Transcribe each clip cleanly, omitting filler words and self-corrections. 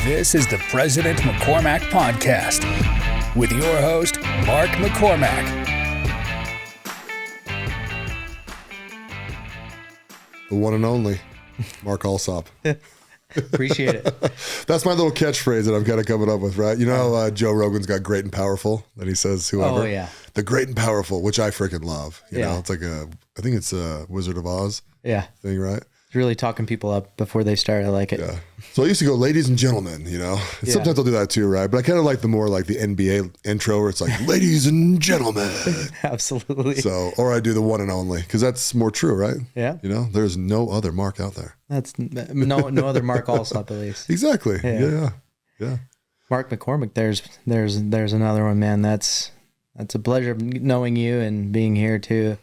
This is the President McCormack Podcast with your host, Mark McCormack. The one and only Mark Allsop. Appreciate it. That's my little catchphrase that I've got to coming up with, right? You know how Joe Rogan's got great and powerful that he says whoever? Oh, yeah. The great and powerful, which I freaking love. You Yeah. know, it's like I think it's a Wizard of Oz Yeah. thing, right? It's really talking people up before they start. I like it. Yeah. So I used to go, ladies and gentlemen, you know. And Yeah. sometimes I'll do that too, right? But I kind of like the more like the NBA intro where it's like, ladies and gentlemen. Absolutely. So, or I do the one and only because that's more true, right? Yeah. You know, there's no other Mark out there. That's no other Mark Allsop, at least. Exactly. Yeah. Yeah. Mark McCormack, there's another one, man. That's a pleasure knowing you and being here too.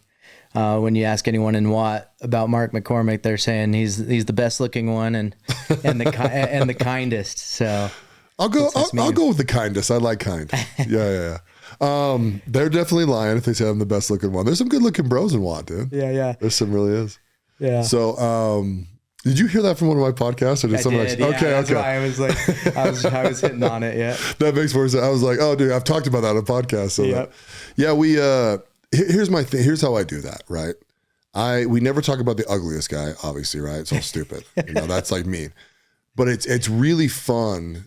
When you ask anyone in Watt about Mark McCormack, they're saying he's the best looking one and the kindest. So I'll go with the kindest. I like kind. Yeah. They're definitely lying if they say I'm the best looking one. There's some good looking bros in Watt, dude. Yeah. There's some really is. Yeah. So, did you hear that from one of my podcasts or did someone did, else? Okay. That's why I was like, I was hitting on it. Yeah. That makes more sense. I was like, oh dude, I've talked about that on a podcast. So Yep. we, here's my thing. Here's how I do that. Right. We never talk about the ugliest guy, obviously, right? It's all stupid. You know, that's like mean, but it's really fun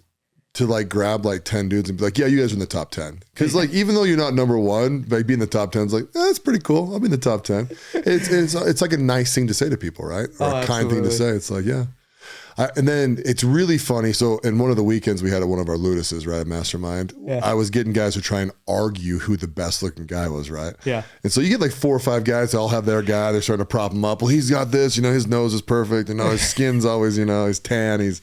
to like grab like 10 dudes and be like, yeah, you guys are in the top 10. Cause like, even though you're not number one, like being in the top 10 is like, that's pretty cool. I'll be in the top 10. It's like a nice thing to say to people, right? Or a kind thing to say. It's like, yeah. And then it's really funny. So in one of the weekends we had at one of our Ludises, right? Mastermind. Yeah. I was getting guys who try and argue who the best looking guy was, right? Yeah. And so you get like 4 or 5 guys that all have their guy. They're starting to prop him up. Well, he's got this, you know, his nose is perfect. You know, his skin's always, you know, he's tan. He's,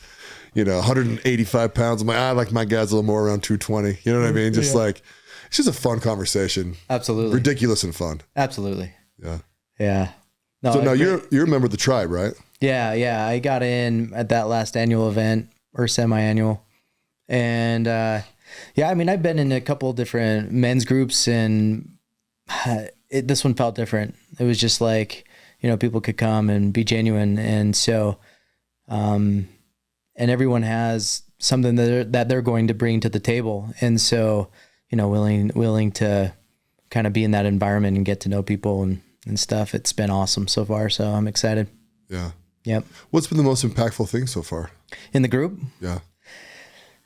you know, 185 pounds. I'm like, I like my guys a little more around 220. You know what I mean? Just like, it's just a fun conversation. Absolutely. Ridiculous and fun. Absolutely. Yeah. Yeah. No, So now you're a member of the tribe, right? Yeah. I got in at that last annual event or semi-annual. And I mean, I've been in a couple of different men's groups and this one felt different. It was just like, you know, people could come and be genuine. And so, and everyone has something that they're going to bring to the table. And so, you know, willing to kind of be in that environment and get to know people and stuff. It's been awesome so far. So I'm excited. Yeah. Yep. What's been the most impactful thing so far? In the group? Yeah.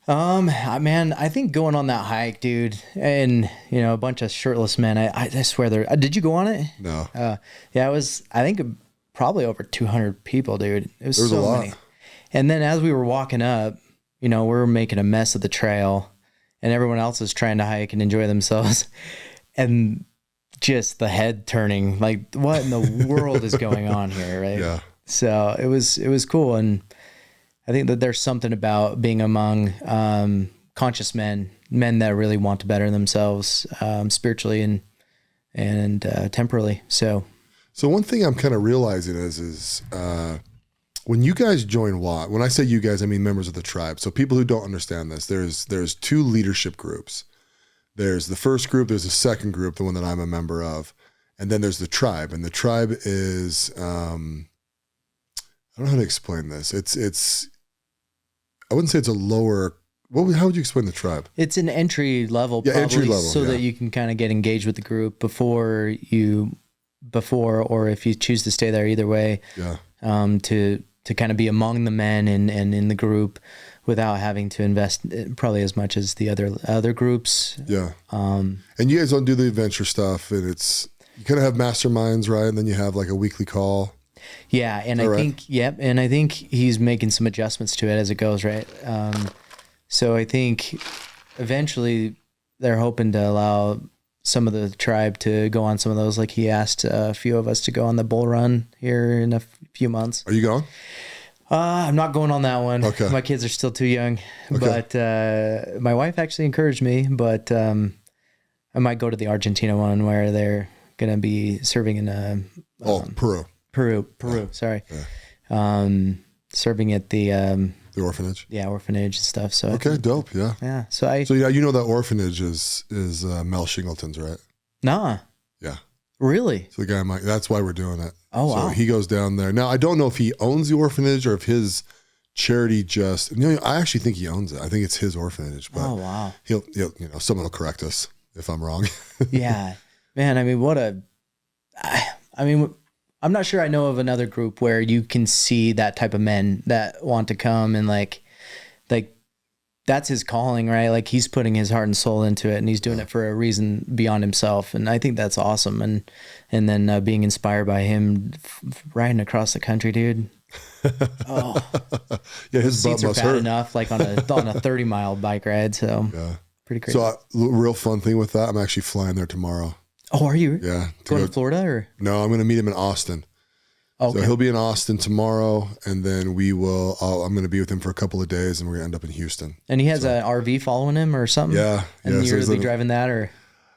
Man, I think going on that hike, dude, and you know, a bunch of shirtless men. I swear did you go on it? No. Yeah, it was, I think probably over 200 people, dude. It was There was so a lot. many. And then as we were walking up, you know, we're making a mess of the trail and everyone else is trying to hike and enjoy themselves. And just the head turning, like what in the world is going on here, right? Yeah. So it was cool. And I think that there's something about being among conscious men that really want to better themselves spiritually and temporally. So one thing I'm kind of realizing is when you guys join Watt, when I say you guys, I mean members of the tribe. So people who don't understand this, there's 2 leadership groups. There's the first group, there's the second group, the one that I'm a member of, and then there's the tribe. And the tribe is, I don't know how to explain this. It's I wouldn't say it's a lower. How would you explain the tribe? it's an entry level, Yeah, probably, entry level, so yeah. that you can kind of get engaged with the group before or if you choose to stay there, either way. Yeah. To kind of be among the men and in the group without having to invest probably as much as the other groups. Yeah. And you guys don't do the adventure stuff, and you kind of have masterminds, right? And then you have like a weekly call. Yeah, and I think and I think he's making some adjustments to it as it goes, right? So I think eventually they're hoping to allow some of the tribe to go on some of those. Like he asked a few of us to go on the bull run here in a few months. Are you going? I'm not going on that one. Okay. My kids are still too young, Okay. but my wife actually encouraged me, but I might go to the Argentina one where they're going to be serving in Peru. Sorry. Yeah. Serving at the orphanage. Yeah, orphanage and stuff. So Okay, dope. Yeah. Yeah. So yeah, you know that orphanage is Mel Shingleton's, right? Nah. Yeah. Really? So the guy Mike, that's why we're doing it. Oh, so wow. he goes down there. Now I don't know if he owns the orphanage or if his charity just, I actually think he owns it. I think it's his orphanage, but oh, wow. he'll someone will correct us if I'm wrong. Yeah, man. I mean, I'm not sure I know of another group where you can see that type of men that want to come and like that's his calling, right? Like he's putting his heart and soul into it and he's doing it for a reason beyond himself. And I think that's awesome. And then being inspired by him riding across the country, dude. Oh yeah. His seats butt are must bad hurt enough, like on a 30-mile bike ride. So yeah. Pretty crazy. So real fun thing with that. I'm actually flying there tomorrow. Oh, are you? Yeah. Going to Florida or? No, I'm going to meet him in Austin. Okay. So he'll be in Austin tomorrow, and then I'm going to be with him for a couple of days, and we're going to end up in Houston. And he has an RV following him or something? Yeah. And you're going to be driving that or?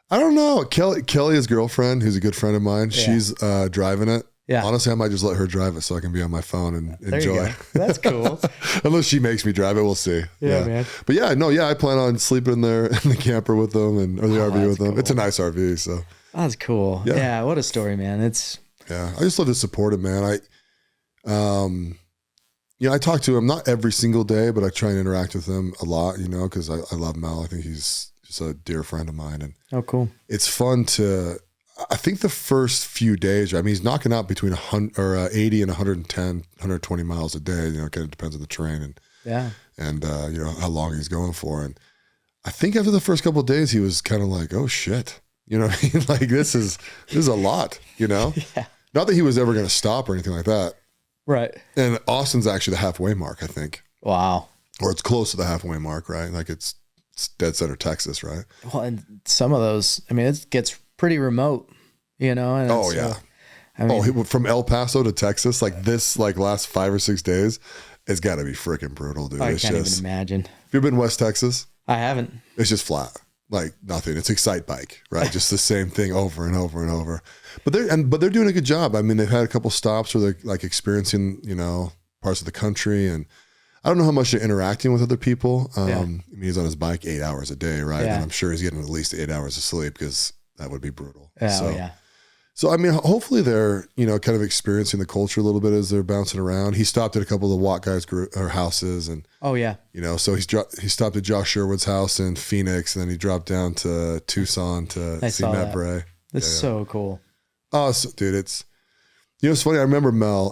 I don't know. Kelly, his girlfriend, who's a good friend of mine, she's driving it. Yeah. Honestly, I might just let her drive it so I can be on my phone and enjoy. That's cool. Unless she makes me drive it, we'll see. Yeah, man. But I plan on sleeping in there in the camper with them or the RV with them. Cool. It's a nice RV, so. That's cool. Yeah. What a story, man. I just love to support him, man. I talk to him not every single day, but I try and interact with him a lot, because I love Mel. I think he's just a dear friend of mine. And oh, cool. It's fun I think the first few days, he's knocking out between 80 and 110, 120 miles a day, it kind of depends on the terrain and how long he's going for. And I think after the first couple of days, he was kind of like, oh shit. You know what I mean? Like this is a lot, Yeah. Not that he was ever going to stop or anything like that. Right. And Austin's actually the halfway mark, I think. Wow. Or it's close to the halfway mark, right? Like it's dead center Texas, right? Well, and some of those, it gets pretty remote, And oh yeah. From El Paso to Texas, like this, last 5 or 6 days, it's got to be freaking brutal, dude. I can't even imagine. Have you been in West Texas? I haven't. It's just flat, like nothing. It's Excite Bike, right? Just the same thing over and over and over. But they're doing a good job. They've had a couple stops where they're like experiencing, parts of the country, and I don't know how much they're interacting with other people. He's on his bike 8 hours a day, right? Yeah. And I'm sure he's getting at least 8 hours of sleep because that would be brutal. Yeah. So, hopefully they're, kind of experiencing the culture a little bit as they're bouncing around. He stopped at a couple of the Watt guys' houses and, oh yeah. So he stopped at Josh Sherwood's house in Phoenix, and then he dropped down to Tucson to see Matt Bray. That's so cool. Oh, dude, it's funny. I remember Mel,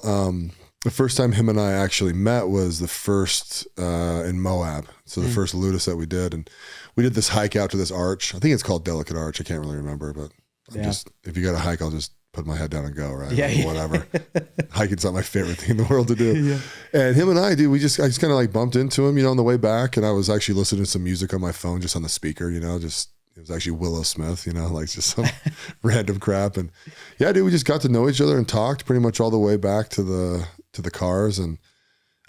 the first time him and I actually met was the first, in Moab. So the first Ludus that we did. And we did this hike out to this arch. I think it's called Delicate Arch. I can't really remember, but if you got a hike, I'll just put my head down and go, right? Yeah. Whatever. Hiking's not my favorite thing in the world to do. Yeah. And him and I, dude, I just kind of bumped into him, on the way back. And I was actually listening to some music on my phone, just on the speaker, it was actually Willow Smith, just some random crap. And yeah, dude, we just got to know each other and talked pretty much all the way back to the cars. And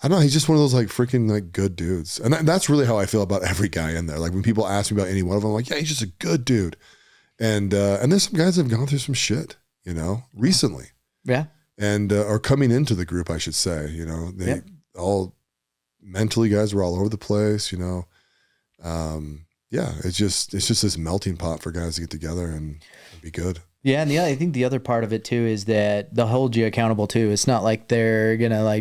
I don't know, he's just one of those freaking good dudes. And that's really how I feel about every guy in there. Like when people ask me about any one of them, I'm like, yeah, he's just a good dude. And there's some guys that have gone through some shit, recently. Yeah. And, or coming into the group, I should say, they all mentally guys were all over the place, yeah, it's just this melting pot for guys to get together and be good. Yeah, and I think the other part of it too is that they'll hold you accountable too. It's not like they're gonna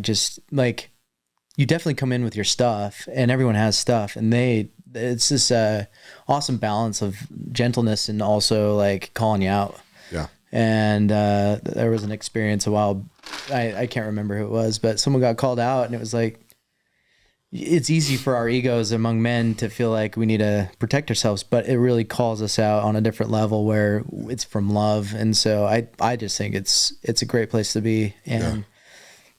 you definitely come in with your stuff, and everyone has stuff, and it's this awesome balance of gentleness and also calling you out. Yeah. And there was an experience a while, I can't remember who it was, but someone got called out, and it was it's easy for our egos among men to feel like we need to protect ourselves, but it really calls us out on a different level where it's from love. And so I just think it's a great place to be, and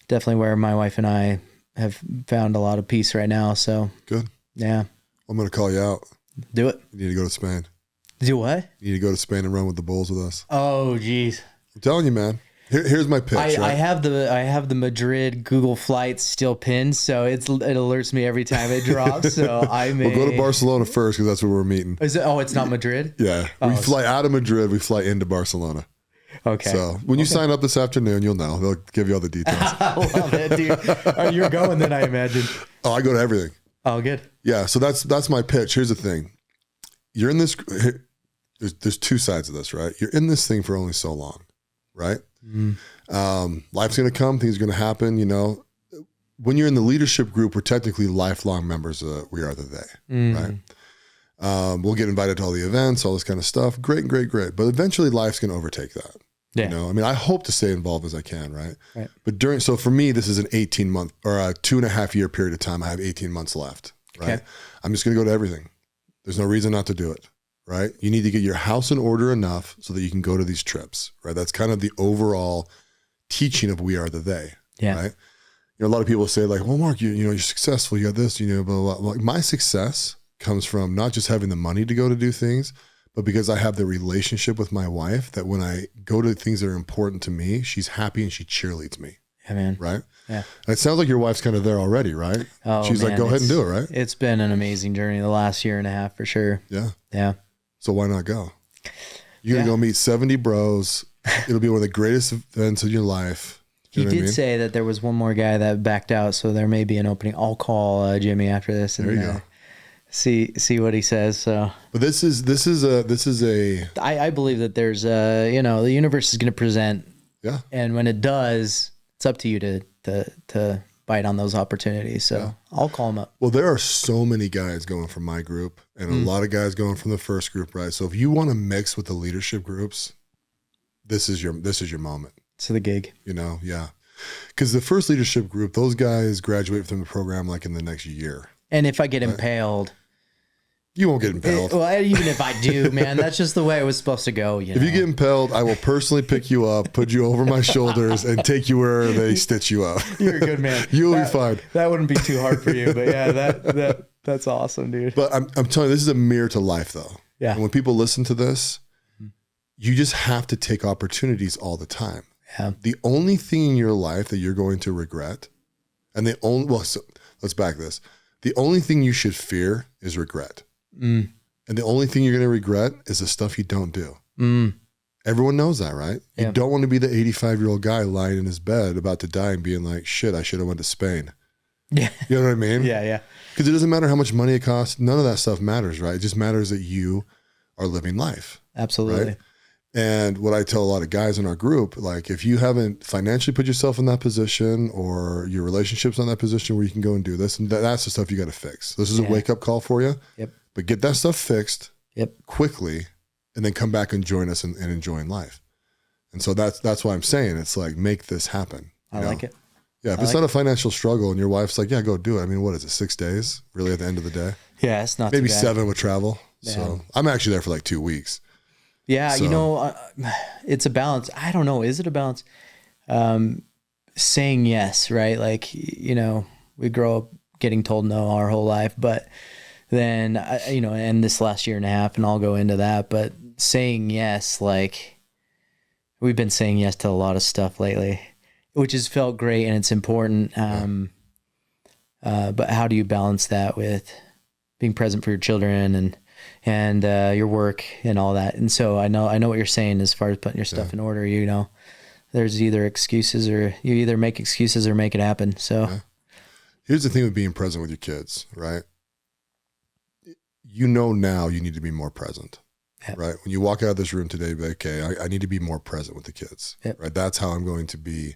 definitely where my wife and I have found a lot of peace right now. So good. Yeah. I'm going to call you out. Do it. You need to go to Spain. Do what? You need to go to Spain and run with the bulls with us. Oh, geez. I'm telling you, man. Here's my pitch. I have the Madrid Google flights still pinned, so it alerts me every time it drops. So I may. We'll go to Barcelona first because that's where we're meeting. Is it? Oh, it's not Madrid. Yeah, we fly out of Madrid. We fly into Barcelona. Okay. So when you sign up this afternoon, you'll know. They'll give you all the details. I love it, dude. You're going then, I imagine. Oh, I go to everything. Oh, good. Yeah. So that's my pitch. Here's the thing. You're in this. There's two sides of this, right? You're in this thing for only so long, right? Mm. Life's going to come. Things are going to happen. when you're in the leadership group, we're technically lifelong members of We Are the They, right? We'll get invited to all the events, all this kind of stuff. Great. But eventually life's going to overtake that. Yeah. You know, I mean, I hope to stay involved as I can, right? But so for me, this is an 18-month or a 2.5 year period of time. I have 18 months left, right? Okay. I'm just going to go to everything. There's no reason not to do it, right? You need to get your house in order enough so that you can go to these trips, right? That's kind of the overall teaching of We Are the They, right? You know, a lot of people say like, well, Mark, you know, you're successful. You got this, you know, blah, blah, blah. Like my success comes from not just having the money to go to do things, but because I have the relationship with my wife that when I go to things that are important to me, she's happy and she cheerleads me. Yeah, man. Right? Yeah. And it sounds like your wife's kind of there already, right? Oh, she's man, like, go ahead and do it, right? It's been an amazing journey the last 1.5 years for sure. Yeah. Yeah. So why not go? You're going to go meet 70 bros. It'll be one of the greatest events of your life. He did say that there was one more guy that backed out, so there may be an opening. I'll call Jimmy after this and go. See what he says. So, but this is a. I believe that there's you know, the universe is going to present. Yeah. And when it does, it's up to you to bite on those opportunities. So I'll call him up. Well, there are so many guys going from my group and a lot of guys going from the first group, right? So if you want to mix with the leadership groups, this is your moment. It's the gig. You know, yeah. Because the first leadership group, those guys graduate from the program like in the next year. And if I get impaled, you won't get impaled. Well, even if I do, man, that's just the way it was supposed to go. You know? If you get impaled, I will personally pick you up, put you over my shoulders, and take you where they stitch you up. You're a good man. You'll be fine. That wouldn't be too hard for you, but yeah, that's awesome, dude. But I'm telling you, this is a mirror to life, though. Yeah. And when people listen to this, you just have to take opportunities all the time. Yeah. The only thing in your life that you're going to regret, and let's back this. The only thing you should fear is regret. And the only thing you're going to regret is the stuff you don't do. Everyone knows that, right? Yeah. You don't want to be the 85-year-old guy lying in his bed about to die and being like, shit, I should have went to Spain. Yeah. You know what I mean? Yeah. Because it doesn't matter how much money it costs. None of that stuff matters, right? It just matters that you are living life. Absolutely. Right? And what I tell a lot of guys in our group, like if you haven't financially put yourself in that position or your relationship's on that position where you can go and do this, and that's the stuff you got to fix. This is a wake-up call for you. Yep. But get that stuff fixed quickly and then come back and join us and enjoying life. And so that's why I'm saying it's like, make this happen. I like it. Yeah, if it's not a financial struggle and your wife's like, yeah, go do it. I mean, what is it, 6 days really at the end of the day? Yeah, it's not maybe too bad. 7 with travel. Yeah. So I'm actually there for like 2 weeks. Yeah, so, you know, it's a balance. I don't know. Is it a balance? Saying yes, right? Like, you know, we grow up getting told no our whole life, but then, you know, and this last 1.5 years, and I'll go into that, but saying yes, like we've been saying yes to a lot of stuff lately, which has felt great and it's important. But how do you balance that with being present for your children and your work and all that? And so I know what you're saying as far as putting your stuff in order. You know, there's either excuses or you either make excuses or make it happen. So here's the thing with being present with your kids, right? You know, now you need to be more present, right? When you walk out of this room today, be like, okay, I need to be more present with the kids, right? That's how I'm going to be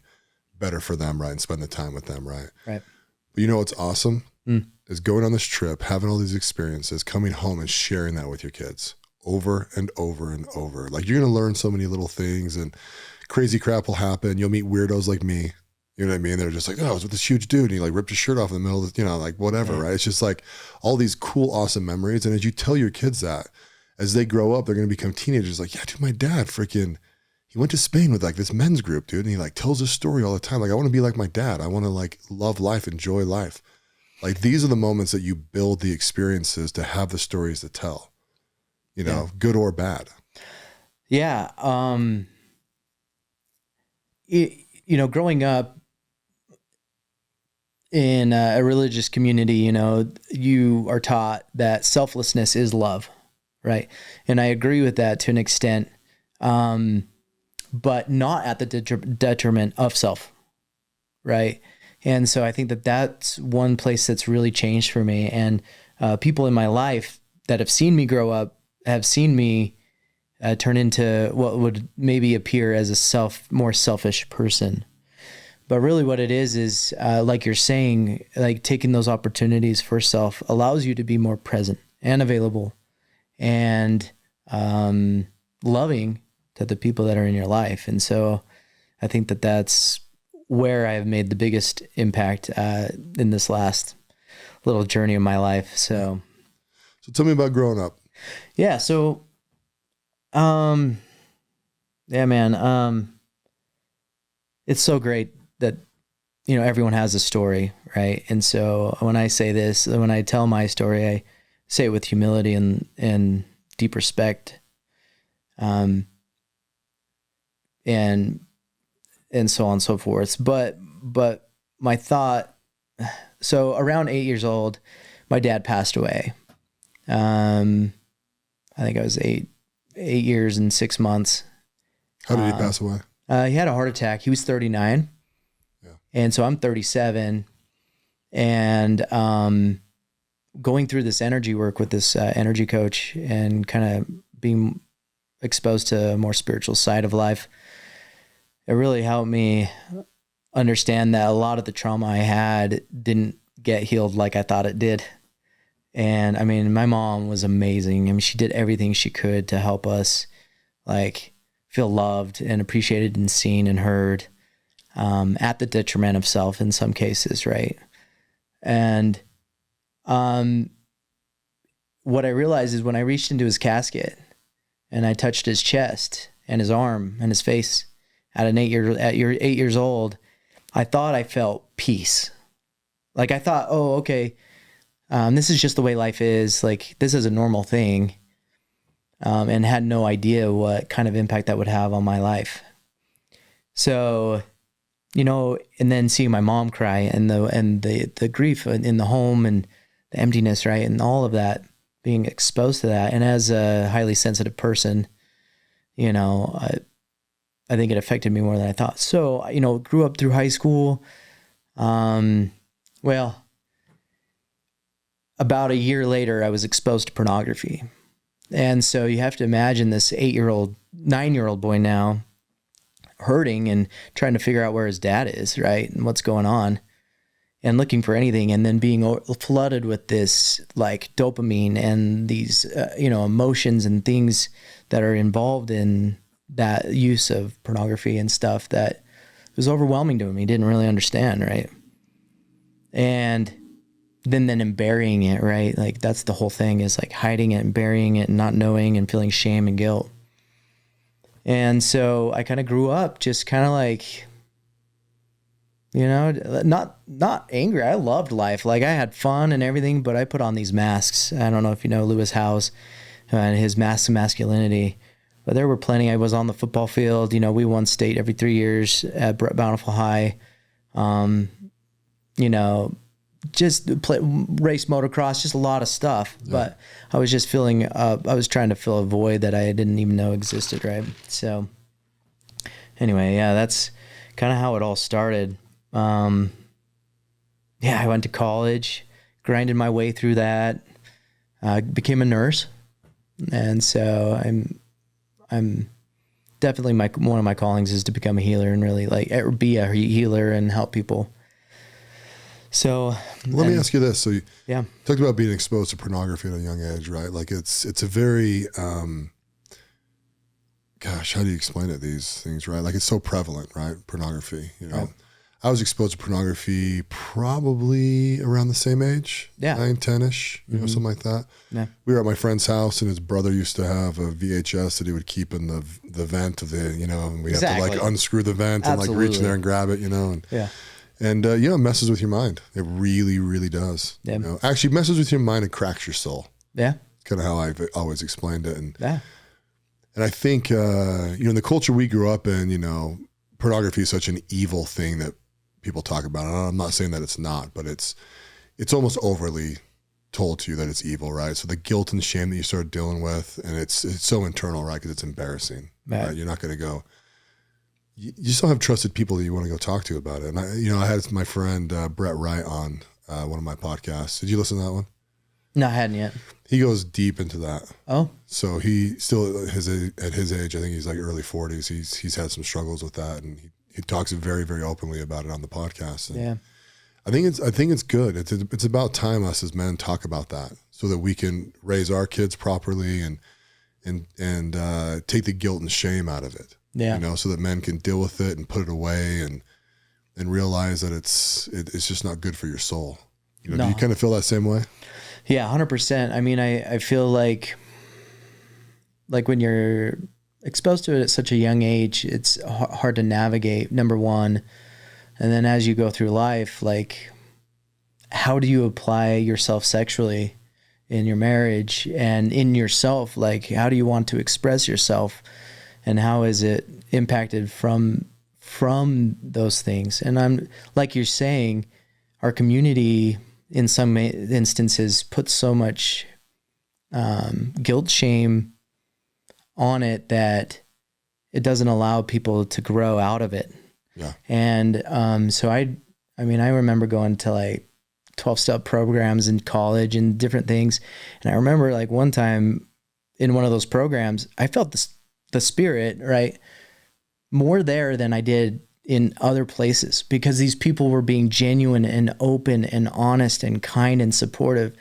better for them, right? And spend the time with them, right? Right. But you know what's awesome is going on this trip, having all these experiences, coming home and sharing that with your kids over and over and over. Like you're going to learn so many little things and crazy crap will happen. You'll meet weirdos like me. You know what I mean? They're just like, oh, I was with this huge dude and he like ripped his shirt off in the middle of the, you know, like whatever, right? It's just like all these cool, awesome memories. And as you tell your kids that, as they grow up, they're going to become teenagers. Like, yeah, dude, my dad he went to Spain with like this men's group, dude. And he like tells his story all the time. Like, I want to be like my dad. I want to like love life, enjoy life. Like these are the moments that you build the experiences to have the stories to tell, you know, good or bad. Yeah. You know, growing up in a religious community, you know, you are taught that selflessness is love, right? And I agree with that to an extent, but not at the detriment of self, right? And so I think that that's one place that's really changed for me. And people in my life that have seen me grow up have seen me turn into what would maybe appear as a more selfish person. But really what it is like you're saying, like taking those opportunities for self allows you to be more present and available and loving to the people that are in your life. And so I think that that's where I've made the biggest impact in this last little journey of my life. So tell me about growing up. Yeah. So, yeah, man, it's so great that, you know, everyone has a story, right? And so when I say this, when I tell my story, I say it with humility and deep respect. And so on and so forth. But my thought, so around 8 years old, my dad passed away. I think I was eight years and 6 months. How did he pass away? He had a heart attack. He was 39. Yeah. And so I'm 37. And going through this energy work with this energy coach and kind of being exposed to a more spiritual side of life, it really helped me understand that a lot of the trauma I had didn't get healed like I thought it did. And I mean, my mom was amazing. I mean, she did everything she could to help us like feel loved and appreciated and seen and heard, at the detriment of self in some cases. Right. And, what I realized is when I reached into his casket and I touched his chest and his arm and his face at 8 years old, I thought I felt peace. Like I thought, oh, okay, this is just the way life is. Like this is a normal thing, and had no idea what kind of impact that would have on my life. So, you know, and then seeing my mom cry and the grief in the home and the emptiness, right, and all of that, being exposed to that, and as a highly sensitive person, you know, I think it affected me more than I thought. So, you know, grew up through high school. Well, about a year later, I was exposed to pornography. And so you have to imagine this 9-year-old boy now hurting and trying to figure out where his dad is, right? And what's going on and looking for anything. And then being flooded with this like dopamine and these, emotions and things that are involved in that use of pornography and stuff that was overwhelming to him. He didn't really understand, right? And then burying it, right? Like that's the whole thing, is like hiding it and burying it and not knowing and feeling shame and guilt. And so I kind of grew up just kind of like, you know, not angry. I loved life. Like I had fun and everything, but I put on these masks. I don't know if you know Lewis Howes and his masks of masculinity. But there were plenty. I was on the football field. You know, we won state every 3 years at Bountiful High. Just race motocross, just a lot of stuff. Yeah. But I was just I was trying to fill a void that I didn't even know existed, right? So anyway, yeah, that's kind of how it all started. I went to college, grinded my way through that, became a nurse. And so I'm definitely one of my callings is to become a healer and really be a healer and help people. So let me ask you this. So you yeah, talked about being exposed to pornography at a young age, right? Like it's a very, how do you explain it? These things, right? Like it's so prevalent, right? Pornography, you know, right. I was exposed to pornography probably around the same age, 9, 10-ish, you know, something like that. Yeah. We were at my friend's house and his brother used to have a VHS that he would keep in the vent of the, you know, and we have to like unscrew the vent and like reach in there and grab it, you know, and it messes with your mind. It really, really does. Yeah. You know? Actually messes with your mind and cracks your soul. Yeah. Kind of how I've always explained it. And I think, in the culture we grew up in, you know, pornography is such an evil thing that people talk about it. I'm not saying that it's not, but it's almost overly told to you that it's evil, right? So the guilt and shame that you start dealing with, and it's so internal, right? Because it's embarrassing, right? You're not going to go. You just don't have trusted people that you want to go talk to about it. And I had my friend Brett Wright on one of my podcasts. Did you listen to that one? No, I hadn't yet. He goes deep into that. Oh, so he still at his age, I think he's like early 40s. He's had some struggles with that, and he talks very, very openly about it on the podcast. And Yeah. I think it's good. It's about time us as men talk about that so that we can raise our kids properly and take the guilt and shame out of it. Yeah. You know, so that men can deal with it and put it away and realize that it's just not good for your soul. You know, No. do you kind of feel that same way? Yeah, 100%. I mean, I feel like when you're exposed to it at such a young age, it's hard to navigate, number one. And then as you go through life, like, how do you apply yourself sexually in your marriage and in yourself? Like, how do you want to express yourself, and how is it impacted from those things? And I'm, like you're saying, our community in some instances puts so much guilt, shame on it that it doesn't allow people to grow out of it. Yeah. And so I remember going to like 12-step programs in college and different things. And I remember like one time in one of those programs, I felt the spirit, right, more there than I did in other places, because these people were being genuine and open and honest and kind and supportive,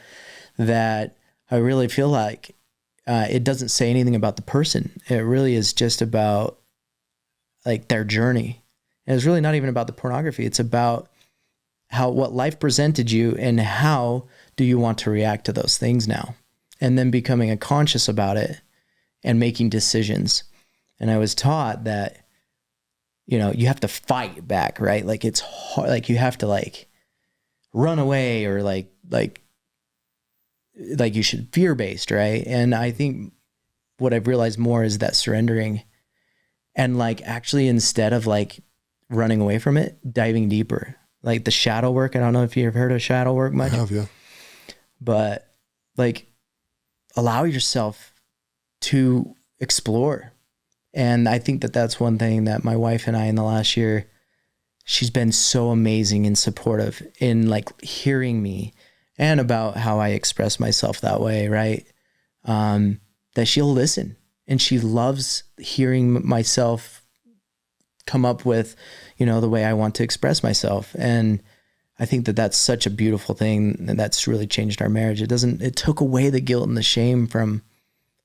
that I really feel like it doesn't say anything about the person. It really is just about like their journey. And it's really not even about the pornography. It's about what life presented you and how do you want to react to those things now, and then becoming conscious about it and making decisions. And I was taught that, you know, you have to fight back, right? Like it's hard, like you have to like run away, or like you should fear-based, right? And I think what I've realized more is that surrendering, and like actually instead of like running away from it, diving deeper, like the shadow work. I don't know if you've heard of shadow work much. I have, yeah. But like allow yourself to explore. And I think that that's one thing that my wife and I in the last year, she's been so amazing and supportive in like hearing me and about how I express myself that way, right? That she'll listen, and she loves hearing myself come up with, you know, the way I want to express myself. And I think that that's such a beautiful thing, and that's really changed our marriage. It took away the guilt and the shame from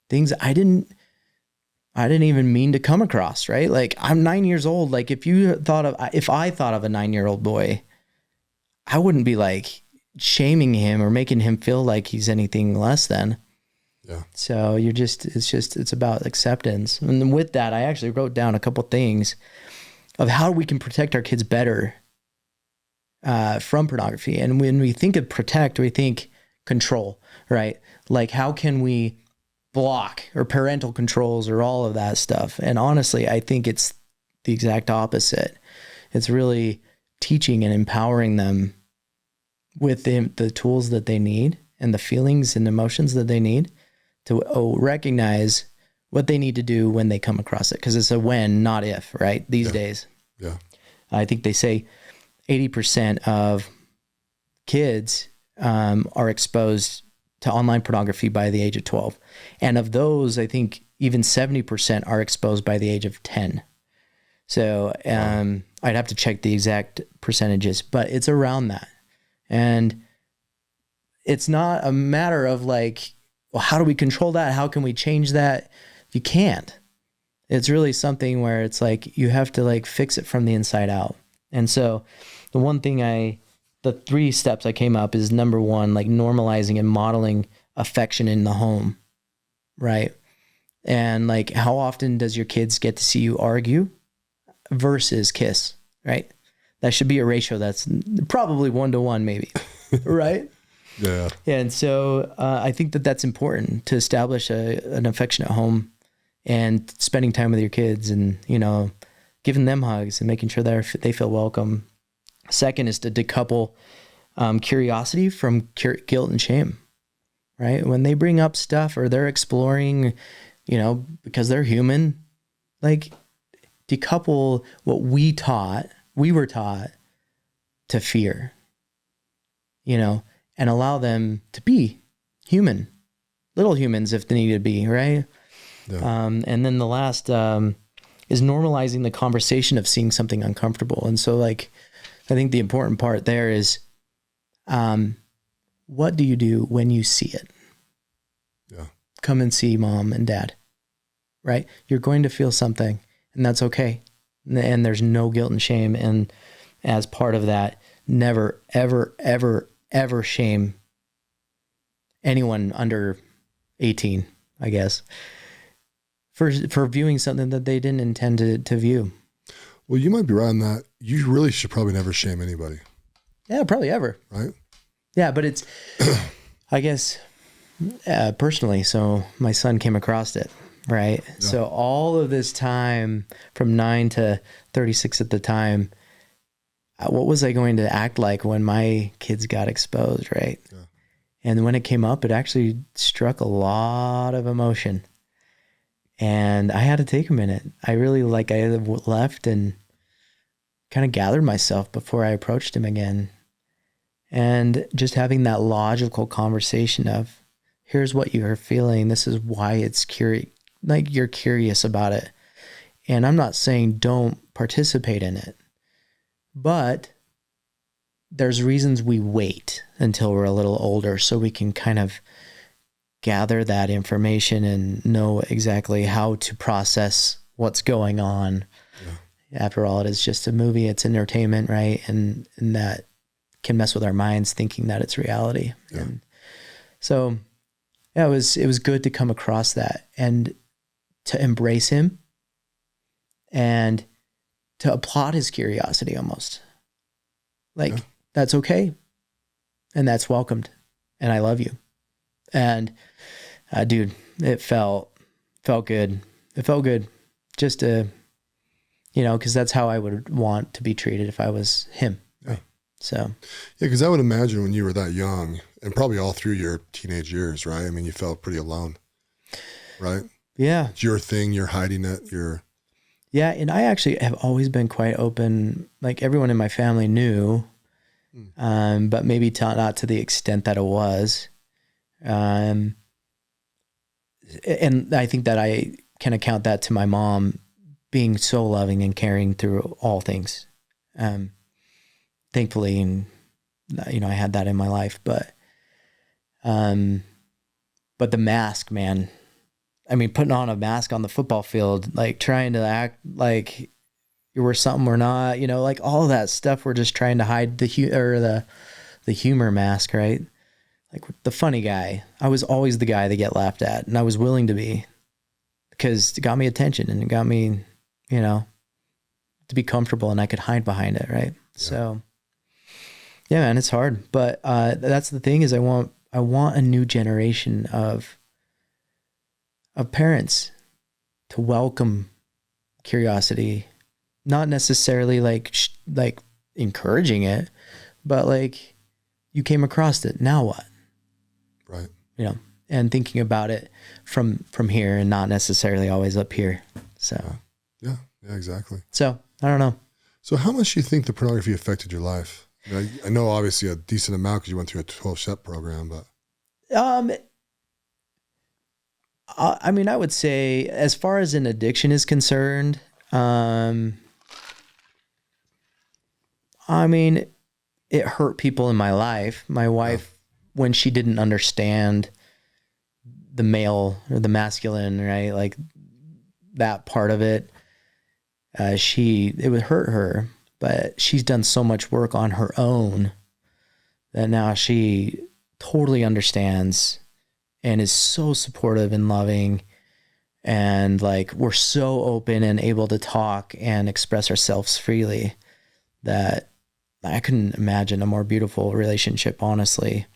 things I didn't even mean to come across, right? Like I'm 9 years old. Like if I thought of a 9-year-old boy, I wouldn't be like shaming him or making him feel like he's anything less than. Yeah. So it's about acceptance. And with that, I actually wrote down a couple things of how we can protect our kids better from pornography. And when we think of protect, we think control, right? Like how can we block, or parental controls, or all of that stuff? And honestly, I think it's the exact opposite. It's really teaching and empowering them with the tools that they need and the feelings and emotions that they need to recognize what they need to do when they come across it. Because it's a when, not if, right? These days. Yeah. I think they say 80% of kids are exposed to online pornography by the age of 12. And of those, I think even 70% are exposed by the age of 10. So I'd have to check the exact percentages, but it's around that. And it's not a matter of like, well, how do we control that? How can we change that? You can't. It's really something where it's like, you have to like fix it from the inside out. And so the 3 steps I came up is number 1, like normalizing and modeling affection in the home, right? And like, how often does your kids get to see you argue versus kiss, right? That should be a ratio that's probably 1-to-1 maybe, right? Yeah. And so I think that that's important to establish an affectionate home, and spending time with your kids, and, you know, giving them hugs and making sure they feel welcome. Second is to decouple curiosity from guilt and shame, right? When they bring up stuff or they're exploring, you know, because they're human, like decouple what we were taught to fear, you know, and allow them to be human, little humans if they need to be, right? Yeah. And then the last is normalizing the conversation of seeing something uncomfortable. And so like, I think the important part there is, what do you do when you see it? Yeah. Come and see mom and dad, right? You're going to feel something, and that's okay. And there's no guilt and shame. And as part of that, never, ever, ever, ever shame anyone under 18, I guess, for viewing something that they didn't intend to view. Well, you might be right on that. You really should probably never shame anybody. Yeah, probably ever. Right? Yeah, but it's, I guess, personally, so my son came across it, right? Yeah. So all of this time, from 9 to 36 at the time, what was I going to act like when my kids got exposed, right? Yeah. And when it came up, it actually struck a lot of emotion. And I had to take a minute. I left and kind of gathered myself before I approached him again. And just having that logical conversation of, here's what you're feeling. This is why it's you're curious about it. And I'm not saying don't participate in it, but there's reasons we wait until we're a little older so we can kind of gather that information and know exactly how to process what's going on. Yeah. After all, it is just a movie. It's entertainment, right? And that can mess with our minds thinking that it's reality. Yeah. And so, yeah, it was good to come across that and to embrace him and to applaud his curiosity almost. Like, that's okay. And that's welcomed. And I love you. And dude, it felt good. It felt good just to, because that's how I would want to be treated if I was him. Right? So. Yeah, because I would imagine when you were that young and probably all through your teenage years, right? I mean, you felt pretty alone, right? Yeah. It's your thing. You're hiding it. Yeah. And I actually have always been quite open. Like everyone in my family knew, but maybe not to the extent that it was. And I think that I can account that to my mom being so loving and caring through all things. Thankfully, and I had that in my life, but the mask, man, I mean, putting on a mask on the football field, like trying to act like you were something or not, like all of that stuff. We're just trying to hide the humor mask, right? Like the funny guy. I was always the guy that get laughed at, and I was willing to be, because it got me attention and it got me, to be comfortable, and I could hide behind it, right? Yeah. So, yeah, man, it's hard, but that's the thing is I want a new generation of parents to welcome curiosity, not necessarily like encouraging it, but like you came across it, now what? Right. And thinking about it from here and not necessarily always up here. So. Yeah, exactly. So I don't know. So how much do you think the pornography affected your life? I know obviously a decent amount because you went through a 12-step program, but. I mean, I would say as far as an addiction is concerned, I mean, it hurt people in my life. My wife, when she didn't understand the male or the masculine, right? Like that part of it, it would hurt her, but she's done so much work on her own that now she totally understands and is so supportive and loving. And like, we're so open and able to talk and express ourselves freely that I couldn't imagine a more beautiful relationship, honestly.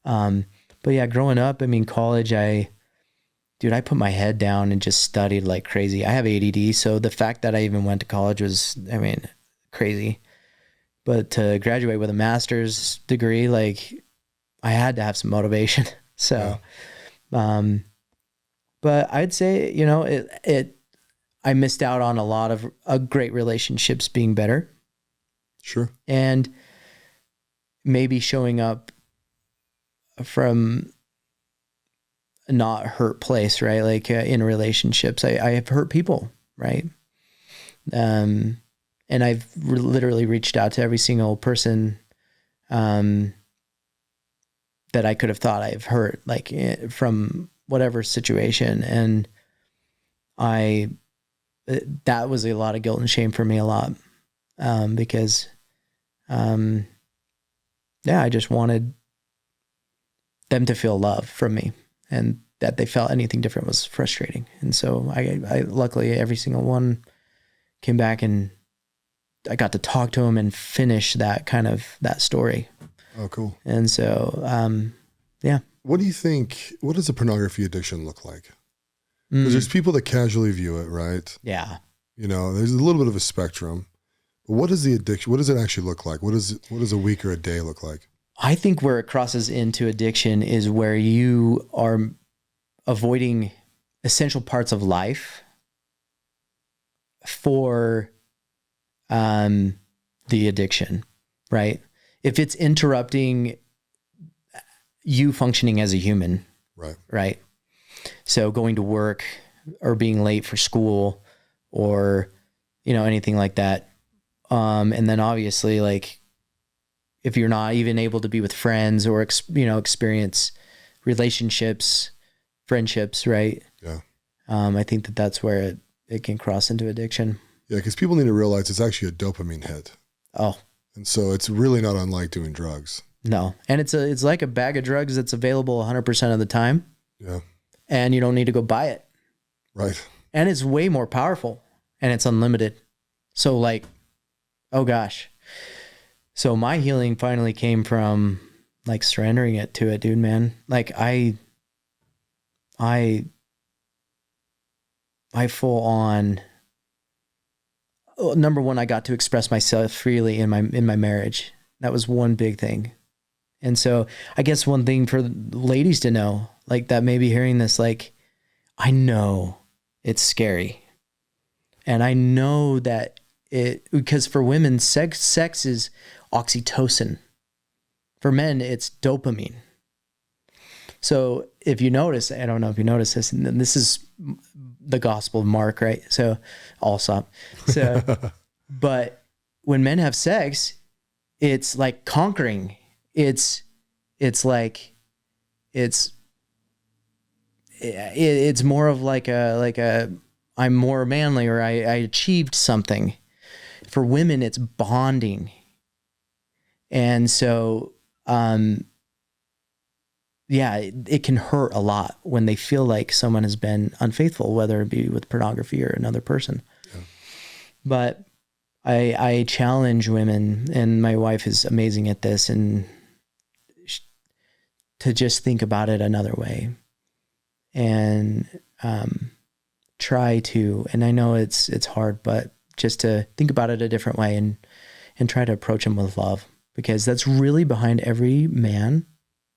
But yeah, growing up, I mean, college, I put my head down and just studied like crazy. I have ADD, so the fact that I even went to college was, I mean, crazy. But to graduate with a master's degree, like I had to have some motivation. So, but I'd say, I missed out on a lot of great relationships being better. Sure. And maybe showing up from a not hurt place, right? Like in relationships, I have hurt people, right? And I've literally reached out to every single person that I could have thought I've hurt, like from whatever situation. And that was a lot of guilt and shame for me a lot. Because, I just wanted them to feel love from me, and that they felt anything different was frustrating. And so I luckily every single one came back, and I got to talk to them and finish that story. Oh, cool. And so, yeah. What do you think, what does a pornography addiction look like? Because there's people that casually view it, right? Yeah. There's a little bit of a spectrum. But what is the addiction? What does it actually look like? What does a week or a day look like? I think where it crosses into addiction is where you are avoiding essential parts of life for the addiction, right? If it's interrupting you functioning as a human, right? So going to work or being late for school or, anything like that. And then obviously, like, if you're not even able to be with friends or, experience relationships, friendships, right? Yeah. I think that's where it can cross into addiction. Yeah, because people need to realize it's actually a dopamine hit. Oh. And so it's really not unlike doing drugs. No. And it's like a bag of drugs that's available 100% of the time. Yeah. And you don't need to go buy it. Right. And it's way more powerful, and it's unlimited. So like, oh gosh. So my healing finally came from like surrendering it to it, dude, man. Like I full on, number one, I got to express myself freely in my marriage. That was one big thing. And so I guess one thing for ladies to know, like that maybe hearing this, like, I know it's scary. And I know that because for women, sex is oxytocin. For men, it's dopamine. So if you notice, I don't know if you notice this, and this is the Gospel of Mark, right? So Allsop. So, but when men have sex, it's like conquering. It's more of like a I'm more manly, or I achieved something. For women, it's bonding. And so, it can hurt a lot when they feel like someone has been unfaithful, whether it be with pornography or another person. Yeah. But I challenge women, and my wife is amazing at this, and to just think about it another way, and try to, and I know it's hard, but just to think about it a different way and try to approach them with love, because that's really behind every man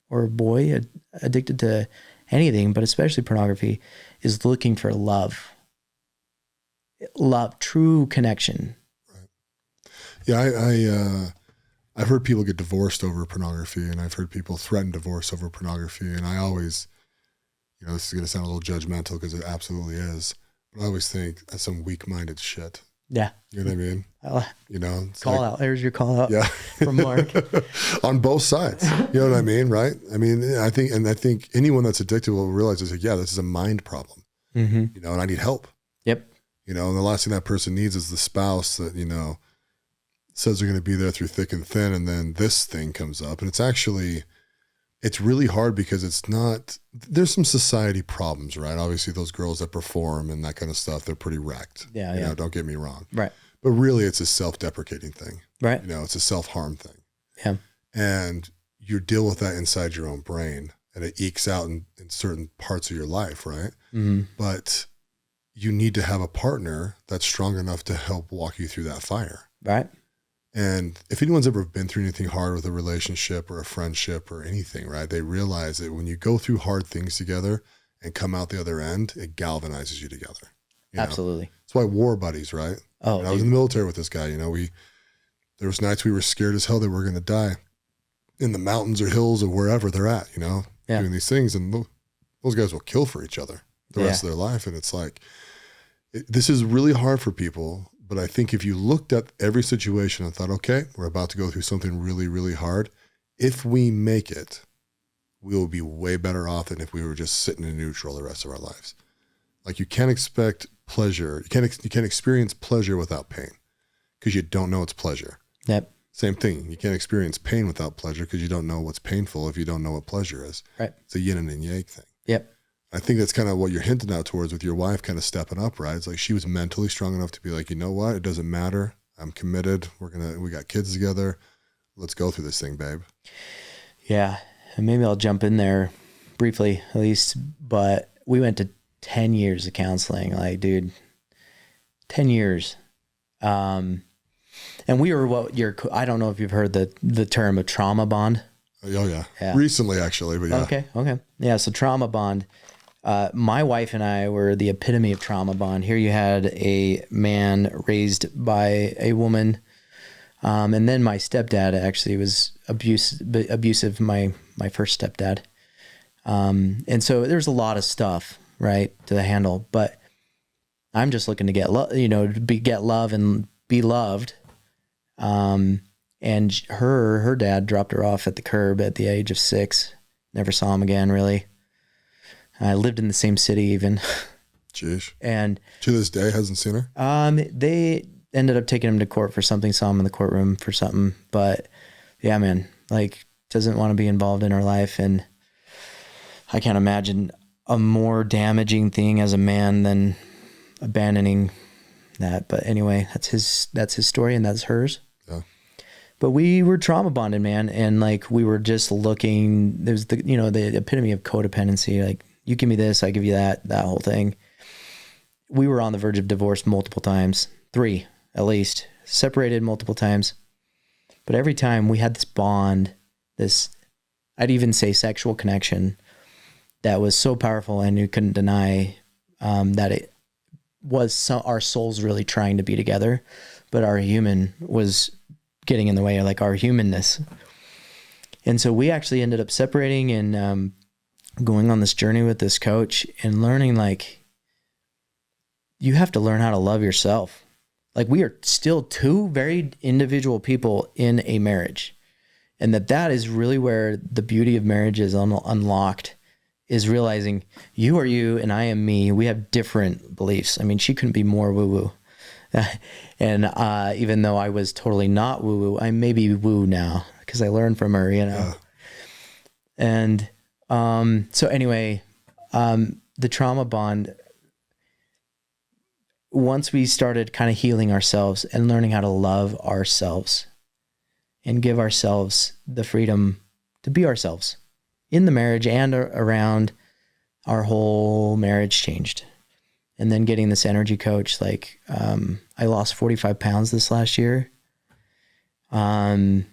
or boy addicted to anything, but especially pornography, is looking for love, true connection. Right. Yeah. I've heard people get divorced over pornography, and I've heard people threaten divorce over pornography. And I always, this is going to sound a little judgmental because it absolutely is, but I always think that's some weak-minded shit. Yeah. You know what I mean? Call out. There's your call out. Yeah. From Mark. On both sides. You know what I mean? Right? I mean, I think anyone that's addicted will realize this is a mind problem, and I need help. Yep. And the last thing that person needs is the spouse that, says they're going to be there through thick and thin. And then this thing comes up, and it's really hard because there's some society problems, right? Obviously those girls that perform and that kind of stuff, they're pretty wrecked. Yeah. Don't get me wrong. Right. But really it's a self-deprecating thing. Right. It's a self-harm thing. Yeah. And you deal with that inside your own brain, and it ekes out in certain parts of your life. Right. Mm-hmm. But you need to have a partner that's strong enough to help walk you through that fire. Right. And if anyone's ever been through anything hard with a relationship or a friendship or anything, right, they realize that when you go through hard things together and come out the other end, it galvanizes you together. Absolutely. That's why war buddies, right? Oh, I was in the military with this guy. There was nights we were scared as hell that we were going to die in the mountains or hills or wherever they're at, doing these things. And those guys will kill for each other the rest of their life. And it's like, this is really hard for people. But I think if you looked at every situation and thought, okay, we're about to go through something really, really hard. If we make it, we will be way better off than if we were just sitting in neutral the rest of our lives. Like you can't expect pleasure. You can't experience pleasure without pain because you don't know it's pleasure. Yep. Same thing. You can't experience pain without pleasure because you don't know what's painful if you don't know what pleasure is. Right. It's a yin and yang thing. Yep. I think that's kind of what you're hinting out towards with your wife kind of stepping up, right? It's like she was mentally strong enough to be like, you know what? It doesn't matter. I'm committed. We got kids together. Let's go through this thing, babe. Yeah. And maybe I'll jump in there briefly at least, but we went to 10 years of counseling. Like, dude, 10 years. And we were I don't know if you've heard the term a trauma bond. Oh yeah. Recently actually, but yeah. Okay. Yeah. So trauma bond, my wife and I were the epitome of trauma bond. Here you had a man raised by a woman. And then my stepdad actually was abusive. My first stepdad. And so there's a lot of stuff, right, to handle, but I'm just looking to get love, get love and be loved. And her dad dropped her off at the curb at the age of 6. Never saw him again, really. I lived in the same city even. Jeez. And to this day, hasn't seen her? They ended up taking him to court for something, saw him in the courtroom for something. But yeah, man, like doesn't want to be involved in her life. And I can't imagine a more damaging thing as a man than abandoning that. But anyway, that's his story and that's hers. Yeah. But we were trauma bonded, man. And like, we were just looking, there's the epitome of codependency. Like you give me this, I give you that whole thing. We were on the verge of divorce multiple times, 3 at least, separated multiple times. But every time we had this bond, I'd even say sexual connection that was so powerful and you couldn't deny that it was our souls really trying to be together, but our human was getting in the way, like our humanness. And so we actually ended up separating and going on this journey with this coach and learning, like, you have to learn how to love yourself. Like, we are still 2 very individual people in a marriage. And that is really where the beauty of marriage is unlocked, is realizing you are you and I am me. We have different beliefs. I mean, she couldn't be more woo-woo. And even though I was totally not woo-woo, I may be woo now because I learned from her, Yeah. And so anyway, the trauma bond, once we started kind of healing ourselves and learning how to love ourselves and give ourselves the freedom to be ourselves in the marriage and around, our whole marriage changed. And then getting this energy coach, like, I lost 45 pounds this last year. I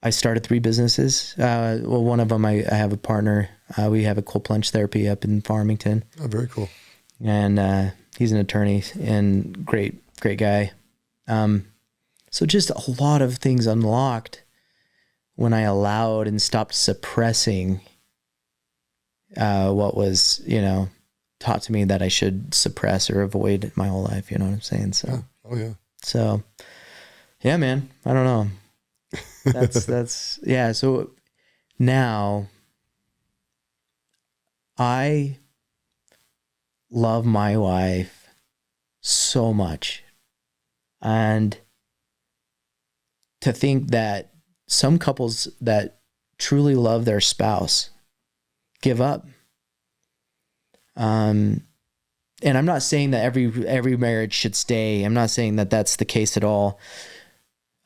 started 3 businesses. Well, one of them, I have a partner. We have a cold plunge therapy up in Farmington. Oh, very cool. And he's an attorney and great guy. So just a lot of things unlocked when I allowed and stopped suppressing what was, taught to me that I should suppress or avoid my whole life. You know what I'm saying? So, yeah. Oh yeah. So yeah, man, I don't know. That's yeah. So now I love my wife so much. And to think that some couples that truly love their spouse give up. And I'm not saying that every marriage should stay. I'm not saying that that's the case at all.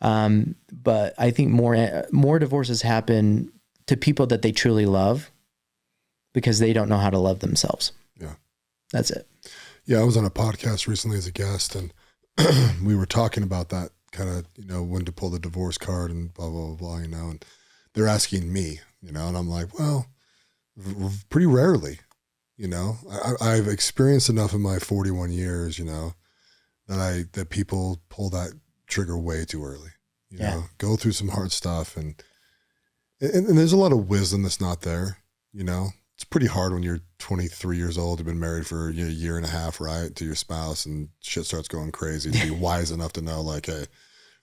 But I think more divorces happen to people that they truly love because they don't know how to love themselves. Yeah. That's it. Yeah. I was on a podcast recently as a guest and we were talking about that kind of, when to pull the divorce card and blah, blah, blah, and they're asking me, and I'm like, well, pretty rarely. I've experienced enough in my 41 years, that people pull that trigger way too early, go through some hard stuff and there's a lot of wisdom that's not there, it's pretty hard when you're 23 years old, you've been married for a year and a half, right, to your spouse, and shit starts going crazy, to be wise enough to know, like, hey,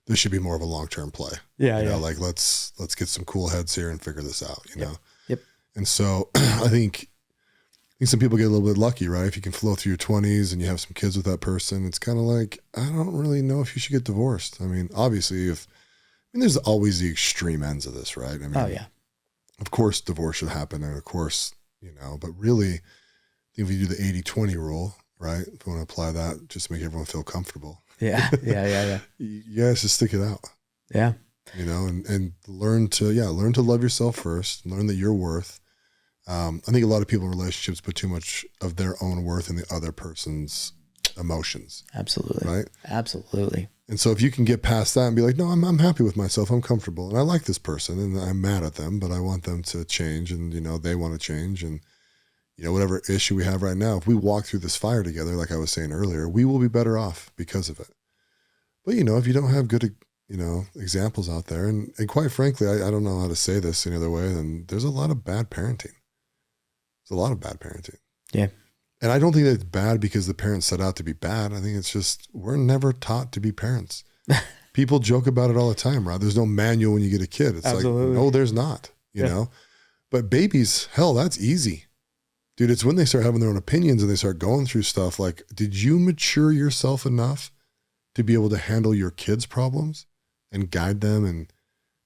this should be more of a long-term play. Yeah. You know, like, let's get some cool heads here and figure this out, you know? Yep. And so I think some people get a little bit lucky, right? If you can flow through your 20s and you have some kids with that person, it's kind of like, I don't really know if you should get divorced. I mean, obviously, there's always the extreme ends of this, right? I mean, Oh yeah. Of course, divorce should happen. And of course, you know, but really, I think if you do the 80-20 rule, right? If you want to apply that, just to make everyone feel comfortable. Yeah. You guys just stick it out. Yeah. You know, and learn to love yourself first, learn that you're worth. I think a lot of people in relationships put too much of their own worth in the other person's emotions. Absolutely. Right? Absolutely. And so if you can get past that and be like, no, I'm happy with myself. I'm comfortable. And I like this person and I'm mad at them, but I want them to change, and, you know, they want to change. And, you know, whatever issue we have right now, if we walk through this fire together, like I was saying earlier, we will be better off because of it. But, you know, if you don't have good, you know, examples out there, and quite frankly, I don't know how to say this any other way than there's a lot of bad parenting. There's a lot of bad parenting. Yeah. And I don't think that it's bad because the parents set out to be bad. I think it's just, we're never taught to be parents. People joke about it all the time, right? There's no manual when you get a kid. It's Absolutely. like, no, there's not, you know? But babies, hell, that's easy. Dude, it's when they start having their own opinions and they start going through stuff like, did you mature yourself enough to be able to handle your kids' problems and guide them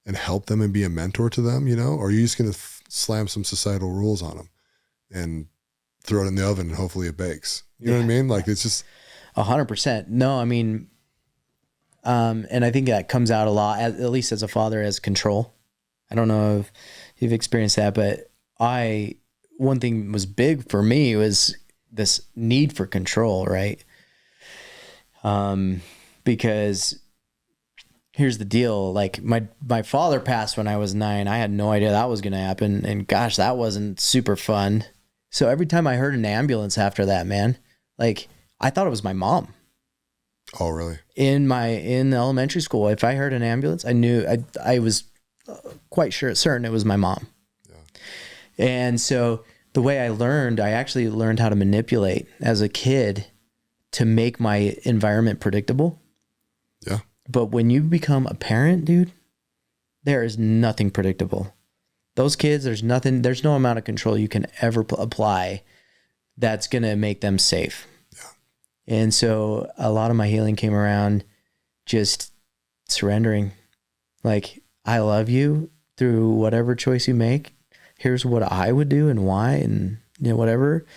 and help them and be a mentor to them, you know? Or are you just going to slam some societal rules on them and throw it in the oven and hopefully it bakes? You know what I mean? Like, it's just 100%. No, I mean, and I think that comes out a lot, at least as a father, as control. I don't know if you've experienced that, but one thing was big for me was this need for control, right? Because here's the deal. Like my father passed when I was 9. I had no idea that was going to happen. And gosh, that wasn't super fun. So every time I heard an ambulance after that, man, like I thought it was my mom. Oh, really? In the elementary school, if I heard an ambulance, I knew I was quite certain it was my mom. Yeah. And so the way I actually learned how to manipulate as a kid to make my environment predictable. Yeah. But when you become a parent, dude, there is nothing predictable. Those kids, there's no amount of control you can ever apply that's going to make them safe. Yeah. And so a lot of my healing came around just surrendering. Like, I love you through whatever choice you make. Here's what I would do and why, and, you know, whatever.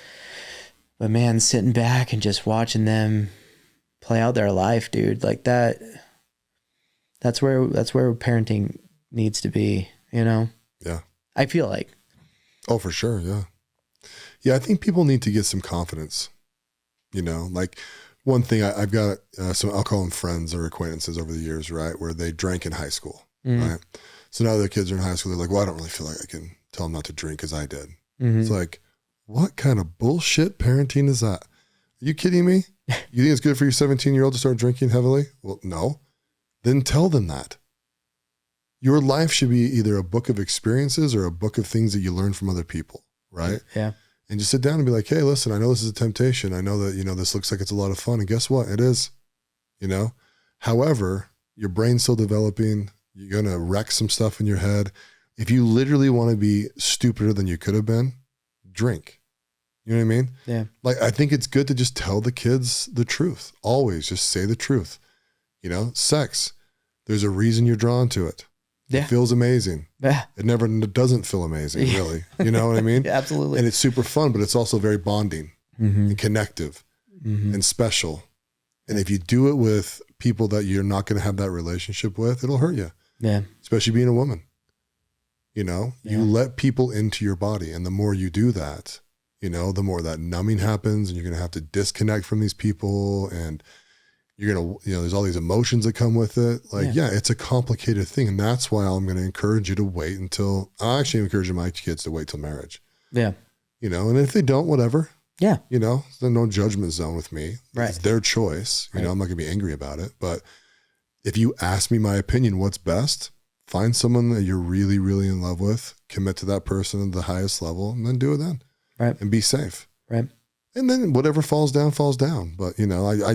But man, sitting back and just watching them play out their life, dude, like that's where parenting needs to be, you know? Yeah. I feel like. Oh, for sure. Yeah. Yeah. I think people need to get some confidence, you know, like one thing I've got some, I'll call them friends or acquaintances over the years, right? Where they drank in high school, right? So now their kids are in high school. They're like, well, I don't really feel like I can tell them not to drink as I did. Mm-hmm. It's like, what kind of bullshit parenting is that? Are you kidding me? You think it's good for your 17-year-old to start drinking heavily? Well, no. Then tell them that. Your life should be either a book of experiences or a book of things that you learn from other people, right? Yeah. And just sit down and be like, hey, listen, I know this is a temptation. I know that, you know, this looks like it's a lot of fun. And guess what? It is, you know? However, your brain's still developing. You're going to wreck some stuff in your head. If you literally want to be stupider than you could have been, drink. You know what I mean? Yeah. Like, I think it's good to just tell the kids the truth. Always just say the truth. You know, sex, there's a reason you're drawn to it. Yeah. It feels amazing. Yeah. It never doesn't feel amazing, really. You know what I mean? Yeah, absolutely. And it's super fun, but it's also very bonding and connective and special. And if you do it with people that you're not going to have that relationship with, it'll hurt you. Yeah. Especially being a woman. You know, you let people into your body. And the more you do that, you know, the more that numbing happens, and you're going to have to disconnect from these people, and you're going to, you know, there's all these emotions that come with it. Like, yeah, it's a complicated thing. And that's why I'm going to encourage you to wait until, I actually encourage my kids to wait till marriage. Yeah. You know, and if they don't, whatever. Yeah. You know, there's no judgment zone with me. Right. It's their choice. You know, I'm not going to be angry about it. But if you ask me my opinion, what's best, find someone that you're really, really in love with, commit to that person at the highest level, and then do it then. Right. And be safe. Right. And then whatever falls down, falls down. But, you know, I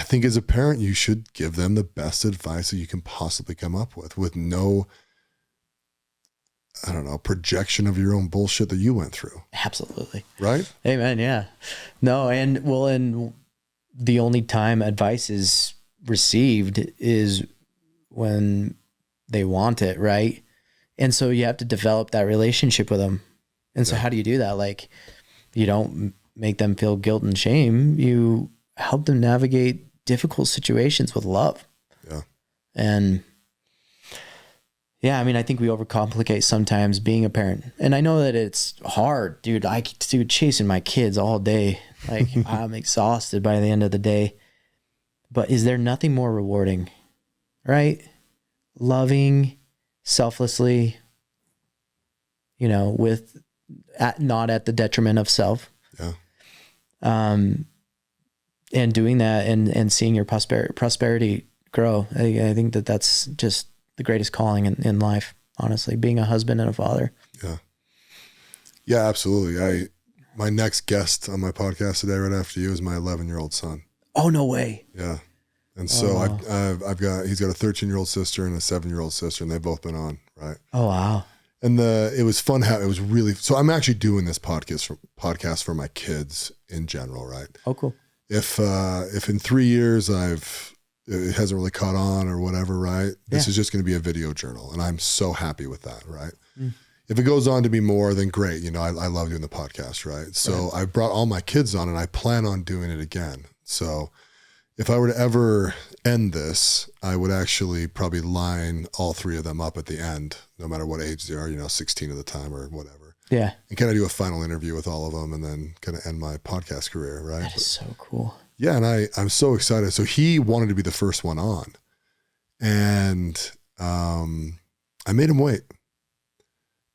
think as a parent, you should give them the best advice that you can possibly come up with no, I don't know, projection of your own bullshit that you went through. Absolutely. Right? Amen. Yeah. No. And the only time advice is received is when they want it. Right. And so you have to develop that relationship with them. And so how do you do that? Like, you don't make them feel guilt and shame. You help them navigate difficult situations with love. Yeah. And yeah, I mean, I think we overcomplicate sometimes being a parent. And I know that it's hard, dude. I do chasing my kids all day. Like I'm exhausted by the end of the day. But is there nothing more rewarding, right? Loving selflessly, you know, not at the detriment of self. Yeah. And doing that and seeing your prosperity grow. I think that's just the greatest calling in life, honestly, being a husband and a father. Yeah. Yeah, absolutely. My next guest on my podcast today, right after you, is my 11-year-old son. Oh, no way. Yeah. And so he's got a 13-year-old sister and a 7-year-old sister, and they've both been on, right? Oh, wow. And it was fun how it was really, so I'm actually doing this podcast for my kids in general, right? Oh, cool. If in 3 years it hasn't really caught on or whatever, right? This is just going to be a video journal. And I'm so happy with that, right? Mm. If it goes on to be more, then great. You know, I love doing the podcast, right? So I brought all my kids on and I plan on doing it again. So if I were to ever end this, I would actually probably line all three of them up at the end, no matter what age they are, you know, 16 at the time or whatever. Yeah. And kind of do a final interview with all of them and then kind of end my podcast career, right? That is so cool. Yeah, and I'm so excited. So he wanted to be the first one on, and I made him wait.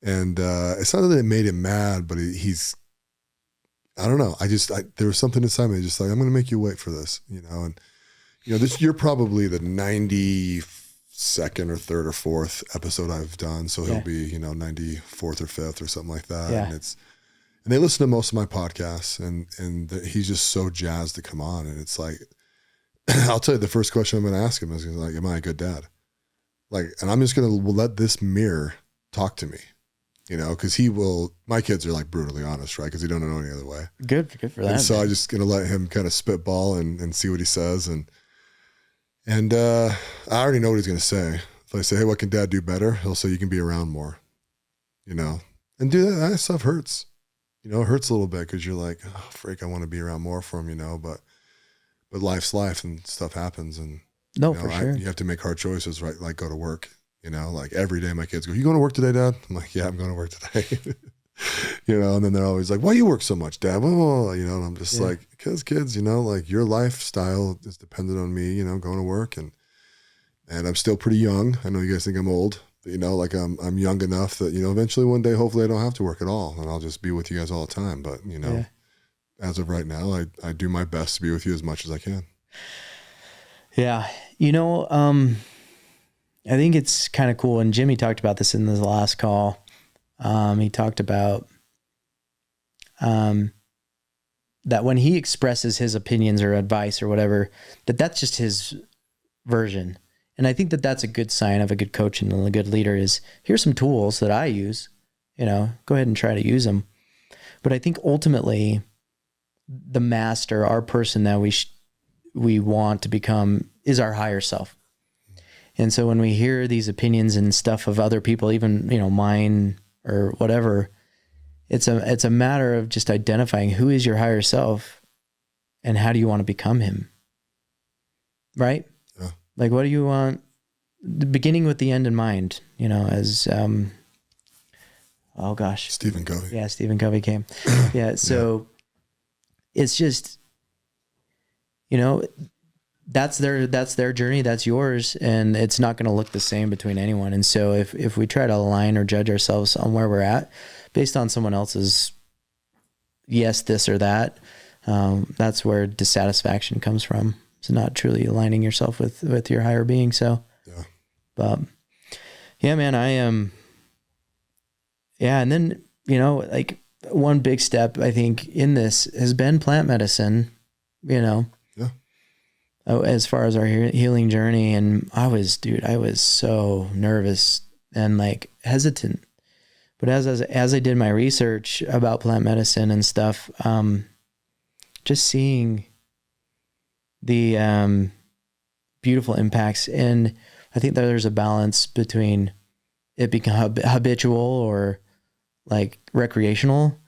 And it's not that it made him mad, but he's, I don't know. There was something inside me just like, I'm going to make you wait for this, you know. And you know, you're probably the 92nd or 3rd or 4th episode I've done, so he'll be, you know, 94th or 5th or something like that. Yeah. And they listen to most of my podcasts, and he's just so jazzed to come on. And it's like, I'll tell you, the first question I'm going to ask him is like, am I a good dad? Like, and I'm just going to let this mirror talk to me, you know, because my kids are like brutally honest, right? Because they don't know any other way. Good for that. And so I'm just going to let him kind of spitball and see what he says. And I already know what he's going to say. If I say, hey, what can dad do better? He'll say, you can be around more, you know, and do that stuff hurts. You know, it hurts a little bit because you're like, oh, freak, I want to be around more for him, you know, but life's life and stuff happens. And for sure. You have to make hard choices, right? Like go to work, you know, like every day my kids go, you going to work today, Dad? I'm like, yeah, I'm going to work today. You know, and then they're always like, why you work so much, Dad? Oh, you know, and I'm just like, because kids, you know, like your lifestyle is dependent on me, you know, going to work and I'm still pretty young. I know you guys think I'm old. You know, like I'm young enough that, you know, eventually one day, hopefully I don't have to work at all and I'll just be with you guys all the time. But, you know, as of right now, I do my best to be with you as much as I can. Yeah. You know, I think it's kind of cool. And Jimmy talked about this in the last call. He talked about that when he expresses his opinions or advice or whatever, that's just his version. And I think that's a good sign of a good coach and a good leader is here's some tools that I use, you know, go ahead and try to use them. But I think ultimately the master, our person that we want to become is our higher self. And so when we hear these opinions and stuff of other people, even, you know, mine or whatever, it's a matter of just identifying who is your higher self and how do you want to become him? Right? Yeah. Like, what do you want? The beginning with the end in mind, you know, as, oh gosh. Stephen Covey. Yeah. Stephen Covey came. Yeah. So it's just, you know, that's their journey. That's yours. And it's not going to look the same between anyone. And so if we try to align or judge ourselves on where we're at based on someone else's, yes, this or that, that's where dissatisfaction comes from. It's not truly aligning yourself with your higher being. So, but Yeah, man, I am. Yeah. And then, like one big step I think in this has been plant medicine, Yeah. as far as our healing journey. And I was so nervous and like hesitant, but as I did my research about plant medicine and stuff, just seeing the, beautiful impacts. And I think that there's a balance between it being habitual or like recreational.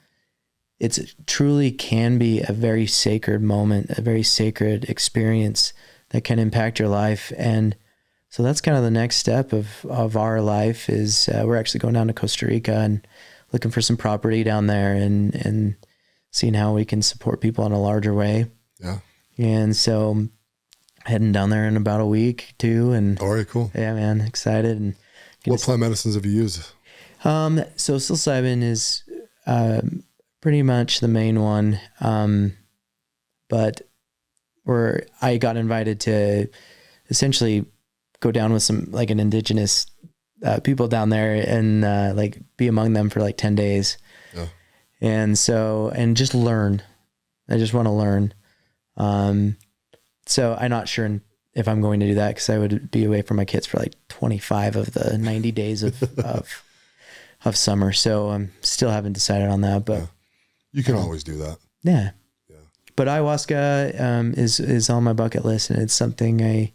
It truly can be a very sacred moment, a very sacred experience that can impact your life. And so that's kind of the next step of our life is we're actually going down to Costa Rica and looking for some property down there and seeing how we can support people in a larger way. Yeah. And so heading down there in about a week too. And all right, cool. Yeah, man, excited. And what plant medicines have you used? So psilocybin is pretty much the main one. But I got invited to essentially go down with some like an indigenous people down there and like be among them for like 10 days. Yeah. And just learn. I just want to learn. So I'm not sure if I'm going to do that because I would be away from my kids for like 25 of the 90 days of summer. So I'm still haven't decided on that, but you can always do that. Yeah. But ayahuasca is on my bucket list, and it's something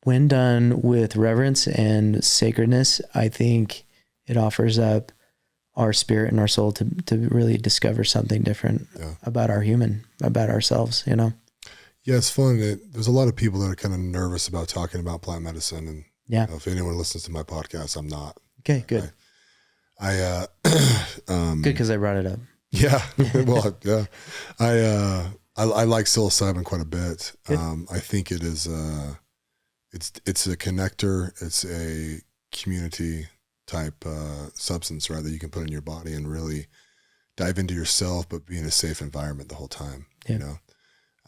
when done with reverence and sacredness, I think it offers up our spirit and our soul to really discover something different about about ourselves, Yeah, it's fun. There's a lot of people that are kind of nervous about talking about plant medicine, and if anyone listens to my podcast, I'm not. Okay, good. I good because I brought it up. Yeah, well, yeah. I like psilocybin quite a bit. I think it is it's a connector. It's a community type substance, right? That you can put in your body and really dive into yourself, but be in a safe environment the whole time. Yeah.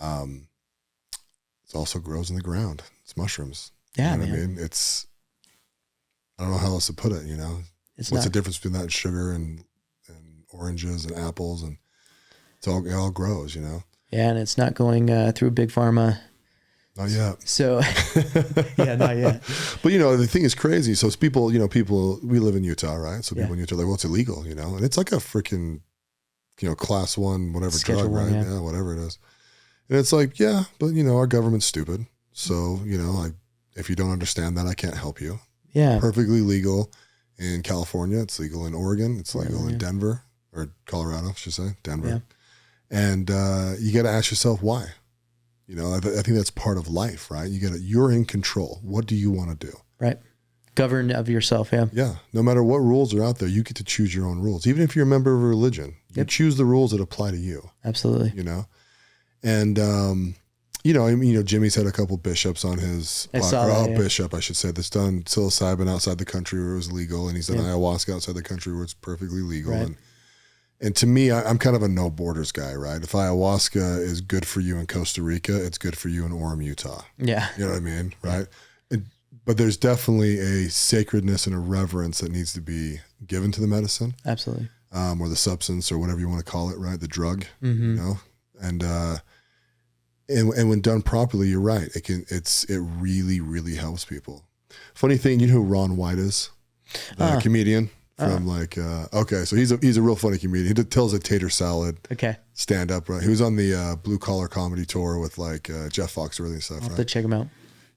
It also grows in the ground. It's mushrooms. Yeah, you know man. what I mean? I don't know how else to put it. What's the difference between that and sugar and oranges and apples, and it all grows. Yeah, and it's not going through big pharma. Not yet. So, yeah, not yet. But the thing is crazy. So it's people, we live in Utah, right? So people in Utah are like, well, it's illegal, and it's like a freaking, class 1, whatever Schedule drug, 1, right? Yeah, whatever it is. And it's like, yeah, but our government's stupid. So, if you don't understand that, I can't help you. Yeah. Perfectly legal in California. It's legal in Oregon. It's legal in Denver or Colorado, I should say, Denver. Yeah. And you got to ask yourself why. I think that's part of life, right? You're in control. What do you want to do? Right. Govern of yourself. Yeah. Yeah. No matter what rules are out there, you get to choose your own rules. Even if you're a member of a religion, you choose the rules that apply to you. Absolutely. And, Jimmy's had a couple bishops on his bishop, I should say, that's done psilocybin outside the country where it was legal. And he's done ayahuasca outside the country where it's perfectly legal. Right. And to me, I'm kind of a no borders guy, right? If ayahuasca is good for you in Costa Rica, it's good for you in Orem, Utah. Yeah. You know what I mean? Right. But there's definitely a sacredness and a reverence that needs to be given to the medicine. Absolutely. Or the substance or whatever you want to call it, right? The drug, Mm-hmm. And when done properly, you're right. It really, really helps people. Funny thing, you know who Ron White is? The comedian. So he's a real funny comedian. He tells a tater salad stand up, right? He was on the Blue Collar Comedy Tour with Jeff Foxworthy and stuff. I'll have to check him out.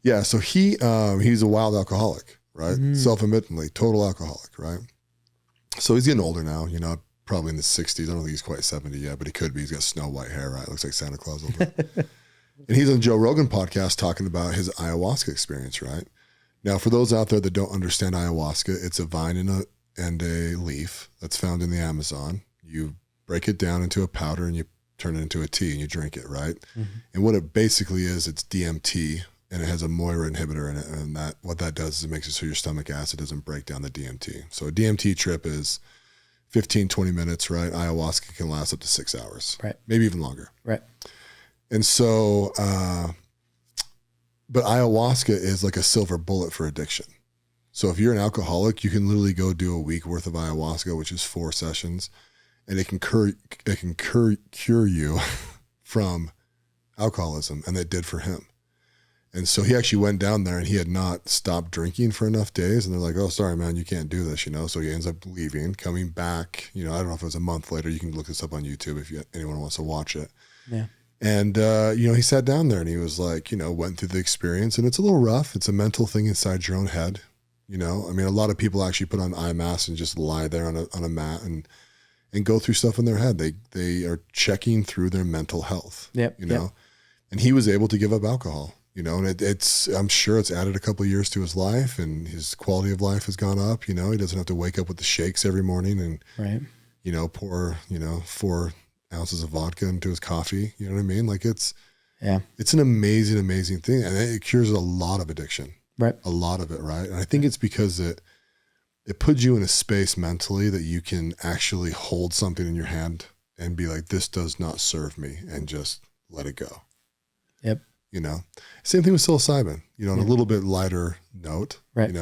Yeah, so he's a wild alcoholic, right? Self-admittedly, total alcoholic, right? So he's getting older now, probably in the 60s. I don't think he's quite 70 yet, but he could be. He's got snow white hair, right? Looks like Santa Claus a little bit. And he's on the Joe Rogan podcast talking about his ayahuasca experience, right? Now, for those out there that don't understand ayahuasca, it's a vine and a leaf that's found in the Amazon. You break it down into a powder and you turn it into a tea and you drink it, right? Mm-hmm. And what it basically is, it's DMT, and it has a Moira inhibitor in it. And what that does is it makes it so your stomach acid doesn't break down the DMT. So a DMT trip is 15, 20 minutes, right? Ayahuasca can last up to 6 hours, right? Maybe even longer. Right. And so, but ayahuasca is like a silver bullet for addiction. So if you're an alcoholic, you can literally go do a week worth of ayahuasca, which is 4 sessions, and it can cure you from alcoholism. And it did for him. And so he actually went down there and he had not stopped drinking for enough days. And they're like, oh, sorry, man, you can't do this, So he ends up leaving, coming back, I don't know if it was a month later. You can look this up on YouTube if anyone wants to watch it. Yeah. And, he sat down there and he was like, went through the experience, and it's a little rough. It's a mental thing inside your own head. A lot of people actually put on eye masks and just lie there on a mat and go through stuff in their head. They are checking through their mental health, Yep. And he was able to give up alcohol. And I'm sure it's added a couple of years to his life, and his quality of life has gone up. He doesn't have to wake up with the shakes every morning and, right. Pour, 4 ounces of vodka into his coffee. You know what I mean? Like it's an amazing, amazing thing. And it cures a lot of addiction, right? A lot of it. Right. And I think it's because it puts you in a space mentally that you can actually hold something in your hand and be like, this does not serve me, and just let it go. Yep. Same thing with psilocybin, on a little bit lighter note, right.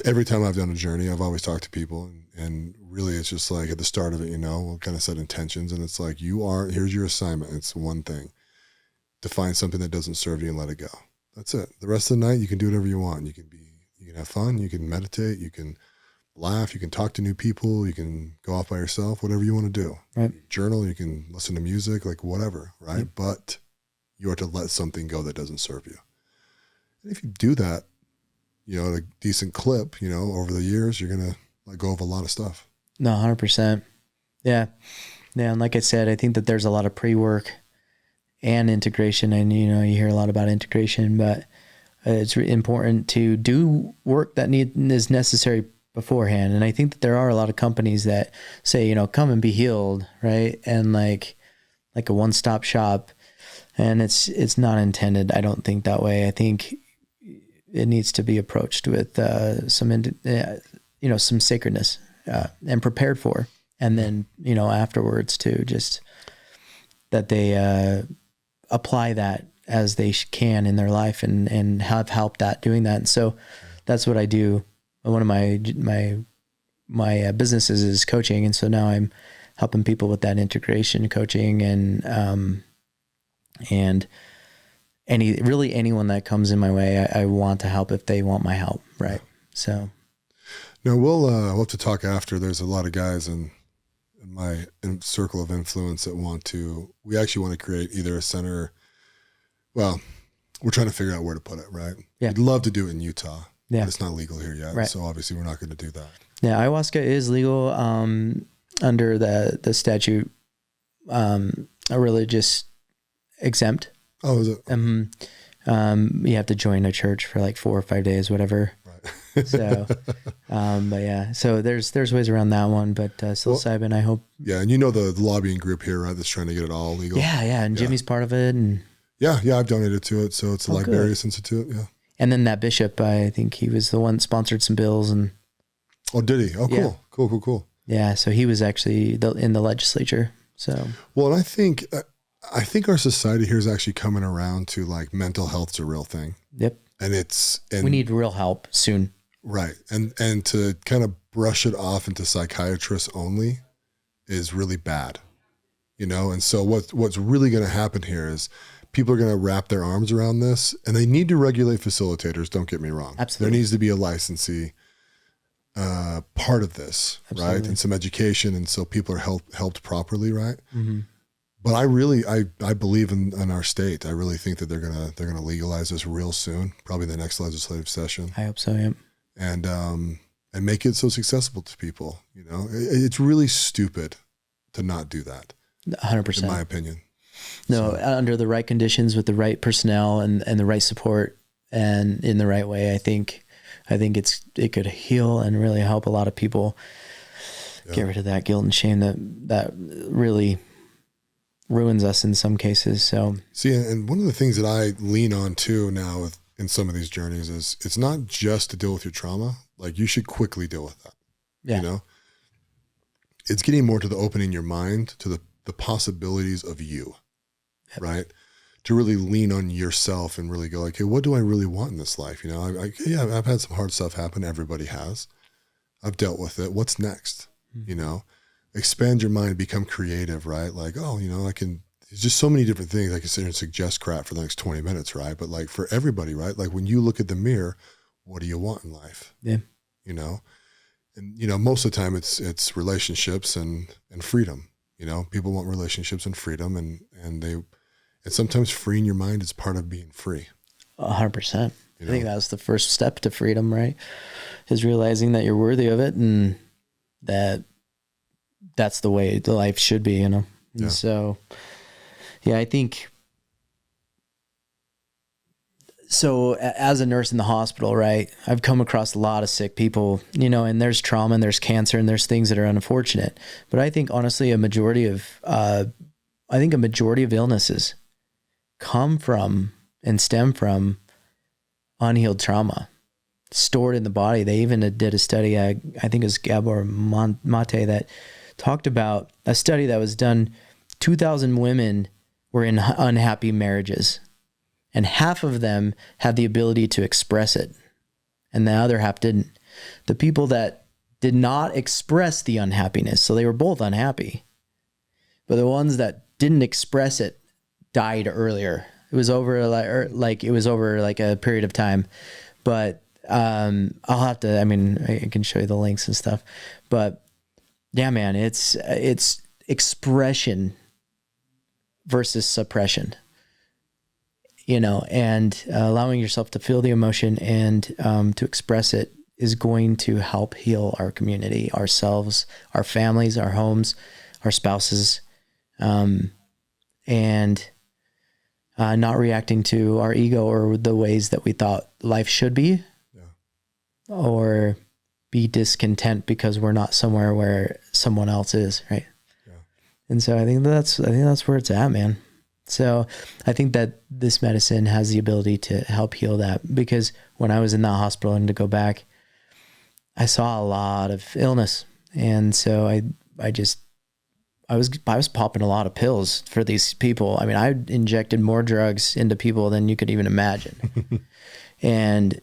Every time I've done a journey, I've always talked to people, and really it's just like at the start of it, we'll kind of set intentions, and it's like, here's your assignment. It's one thing: to find something that doesn't serve you and let it go. That's it. The rest of the night, you can do whatever you want. You can have fun. You can meditate. You can laugh. You can talk to new people. You can go off by yourself, whatever you want to do. Right. Journal. You can listen to music, like whatever. Right. Yep. But you are to let something go that doesn't serve you. And if you do that, at a decent clip, over the years, you're going to let go of a lot of stuff. No, 100%. Yeah. Yeah. And like I said, I think that there's a lot of pre-work and integration, and, you hear a lot about integration, but it's important to do work that is necessary beforehand. And I think that there are a lot of companies that say, come and be healed. Right. And like a one-stop shop. And it's not intended, I don't think, that way. I think it needs to be approached with some sacredness and prepared for. And then, afterwards too, just that they apply that as they can in their life and have helped at doing that. And so that's what I do. One of my businesses is coaching. And so now I'm helping people with that integration coaching, and anyone that comes in my way, I want to help if they want my help. Right. So. No, we'll have to talk after. There's a lot of guys in my circle of influence that we actually want to create either a center. Well, we're trying to figure out where to put it. Right. Yeah. We'd love to do it in Utah. Yeah. But it's not legal here yet. Right. So obviously we're not going to do that. Yeah. Ayahuasca is legal, under the statute, a religious exempt. Oh, is it? You have to join a church for like 4 or 5 days, whatever. Right. So, but yeah, so there's ways around that one, but psilocybin, I hope. Yeah. And the lobbying group here, right, that's trying to get it all legal. Yeah. Yeah. And Jimmy's part of it. And yeah, I've donated to it. So it's the Liberius Institute. Yeah. And then that bishop, I think he was the one that sponsored some bills. And oh, did he? Oh, cool. Yeah. Cool. Yeah. So he was actually in the legislature. So, well, and I think our society here is actually coming around to like mental health's a real thing. Yep. And we need real help soon. Right. And to kind of brush it off into psychiatrists only is really bad, And so what's really going to happen here is people are going to wrap their arms around this, and they need to regulate facilitators. Don't get me wrong. Absolutely. There needs to be a licensee part of this, Absolutely. Right? And some education. And so people are helped properly. Right. Mm-hmm. But I believe in our state. I really think that they're gonna legalize this real soon, probably in the next legislative session. I hope so. Yeah. And make it so accessible to people. It's really stupid to not do that. 100%. In my opinion. No, under the right conditions with the right personnel and the right support and in the right way, I think it could heal and really help a lot of people get rid of that guilt and shame that really ruins us in some cases. So see, and one of the things that I lean on too now in some of these journeys is it's not just to deal with your trauma. Like you should quickly deal with that. Yeah. It's getting more to the opening your mind to the possibilities of you, right? to really lean on yourself and really go like, hey, what do I really want in this life? You know, I've had some hard stuff happen. Everybody has. I've dealt with it. What's next? You know, expand your mind, become creative, right? Like, oh, you know, there's just so many different things. I can sit here and suggest crap for the next 20 minutes, right? But like for everybody, right? Like when you look at the mirror, what do you want in life? Yeah. You know, and, you know, most of the time it's relationships and freedom. You know, people want relationships and freedom and sometimes freeing your mind is part of being free. 100%. I think that's the first step to freedom, right? Is realizing that you're worthy of it and that's the way the life should be, you know? And so, yeah, I think, so as a nurse in the hospital, right, I've come across a lot of sick people, you know, and there's trauma and there's cancer and there's things that are unfortunate. But I think honestly, a majority of illnesses come from and stem from unhealed trauma stored in the body. They even did a study, I think it was Gabor Mate, that talked about a study that was done. 2,000 women were in unhappy marriages, and half of them had the ability to express it, and the other half didn't. The people that did not express the unhappiness, so they were both unhappy, but the ones that didn't express it died earlier. It was over like a period of time, but I'll have to, I mean, I can show you the links and stuff, but yeah, man, it's expression versus suppression, you know, and allowing yourself to feel the emotion and to express it is going to help heal our community, ourselves, our families, our homes, our spouses, and not reacting to our ego or the ways that we thought life should be, or be discontent because we're not somewhere where someone else is, right? Yeah. And so I think that's where it's at, man. So I think that this medicine has the ability to help heal that, because when I was in that hospital and to go back, I saw a lot of illness. And so I was popping a lot of pills for these people. I mean, I injected more drugs into people than you could even imagine. And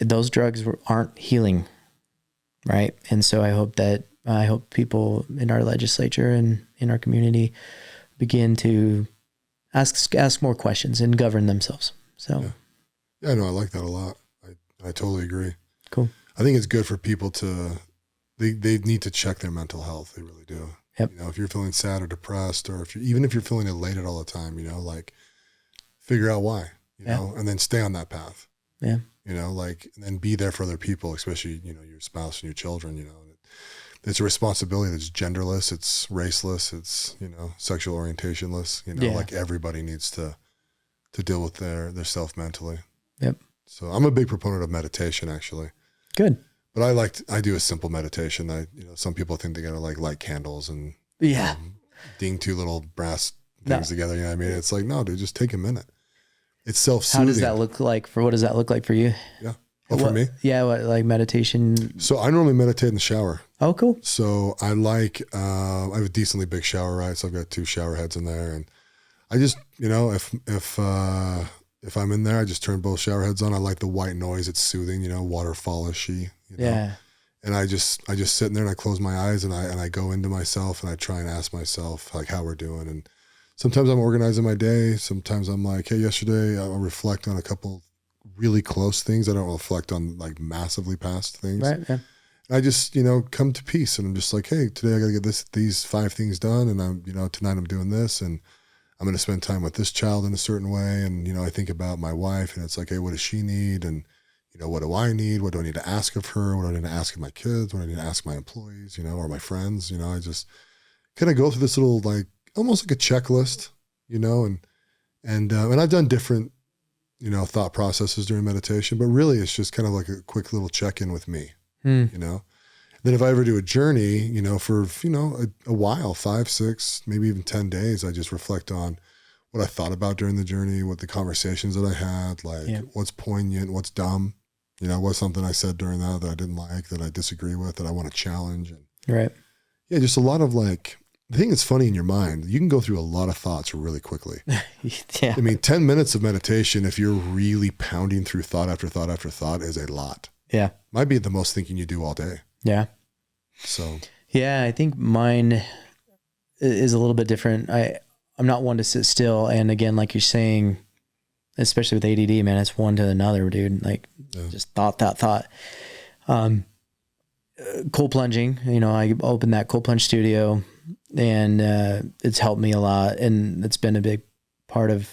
those drugs aren't healing, right? And so I hope people in our legislature and in our community begin to ask more questions and govern themselves. So, yeah, no, I like that a lot. I totally agree. Cool. I think it's good for people they need to check their mental health. They really do. Yep. You know, if you're feeling sad or depressed, or even if you're feeling elated all the time, you know, like figure out why, you know, and then stay on that path. Yeah. You know, like, and then be there for other people, especially, you know, your spouse and your children. You know, it's a responsibility that's genderless, it's raceless, it's, you know, sexual orientationless. You know, like everybody needs to deal with their self mentally. Yep. So I'm a big proponent of meditation, actually. Good. But I do a simple meditation. You know, some people think they gotta like light candles and ding two little brass things together. You know what I mean? It's like, no, dude, just take a minute. It's self-soothing. What does that look like for you? Yeah. Oh, for me? Yeah. What, like meditation? So I normally meditate in the shower. Oh, cool. So I like, I have a decently big shower, right? So I've got 2 shower heads in there, and I just, you know, if I'm in there, I just turn both shower heads on. I like the white noise. It's soothing, you know, waterfall-ishy, you know? Yeah. And I just sit in there and I close my eyes and I go into myself and I try and ask myself like how we're doing. And sometimes I'm organizing my day. Sometimes I'm like, hey, yesterday I'll reflect on a couple really close things. I don't reflect on like massively past things. Right. Yeah. I just, you know, come to peace, and I'm just like, hey, today I got to get these 5 things done. And I'm, you know, tonight I'm doing this, and I'm going to spend time with this child in a certain way. And, you know, I think about my wife, and it's like, hey, what does she need? And, you know, what do I need? What do I need to ask of her? What do I need to ask of my kids? What do I need to ask my employees, you know, or my friends? You know, I just kind of go through this little, like, almost like a checklist, you know, and I've done different, you know, thought processes during meditation, but really it's just kind of like a quick little check-in with me, you know. Then if I ever do a journey, you know, for, you know, a while, 5, 6, maybe even 10 days, I just reflect on what I thought about during the journey, what the conversations that I had, like what's poignant, what's dumb, you know, what's something I said during that I didn't like, that I disagree with, that I want to challenge. And right. yeah, just a lot of like the thing that's funny in your mind, you can go through a lot of thoughts really quickly. Yeah. I mean, 10 minutes of meditation, if you're really pounding through thought after thought after thought, is a lot. Yeah. Might be the most thinking you do all day. Yeah. So, yeah, I think mine is a little bit different. I'm not one to sit still. And again, like you're saying, especially with ADD, man, it's one to another, dude. Like just thought. Cold plunging, I opened that cold plunge studio, and it's helped me a lot, and it's been a big part of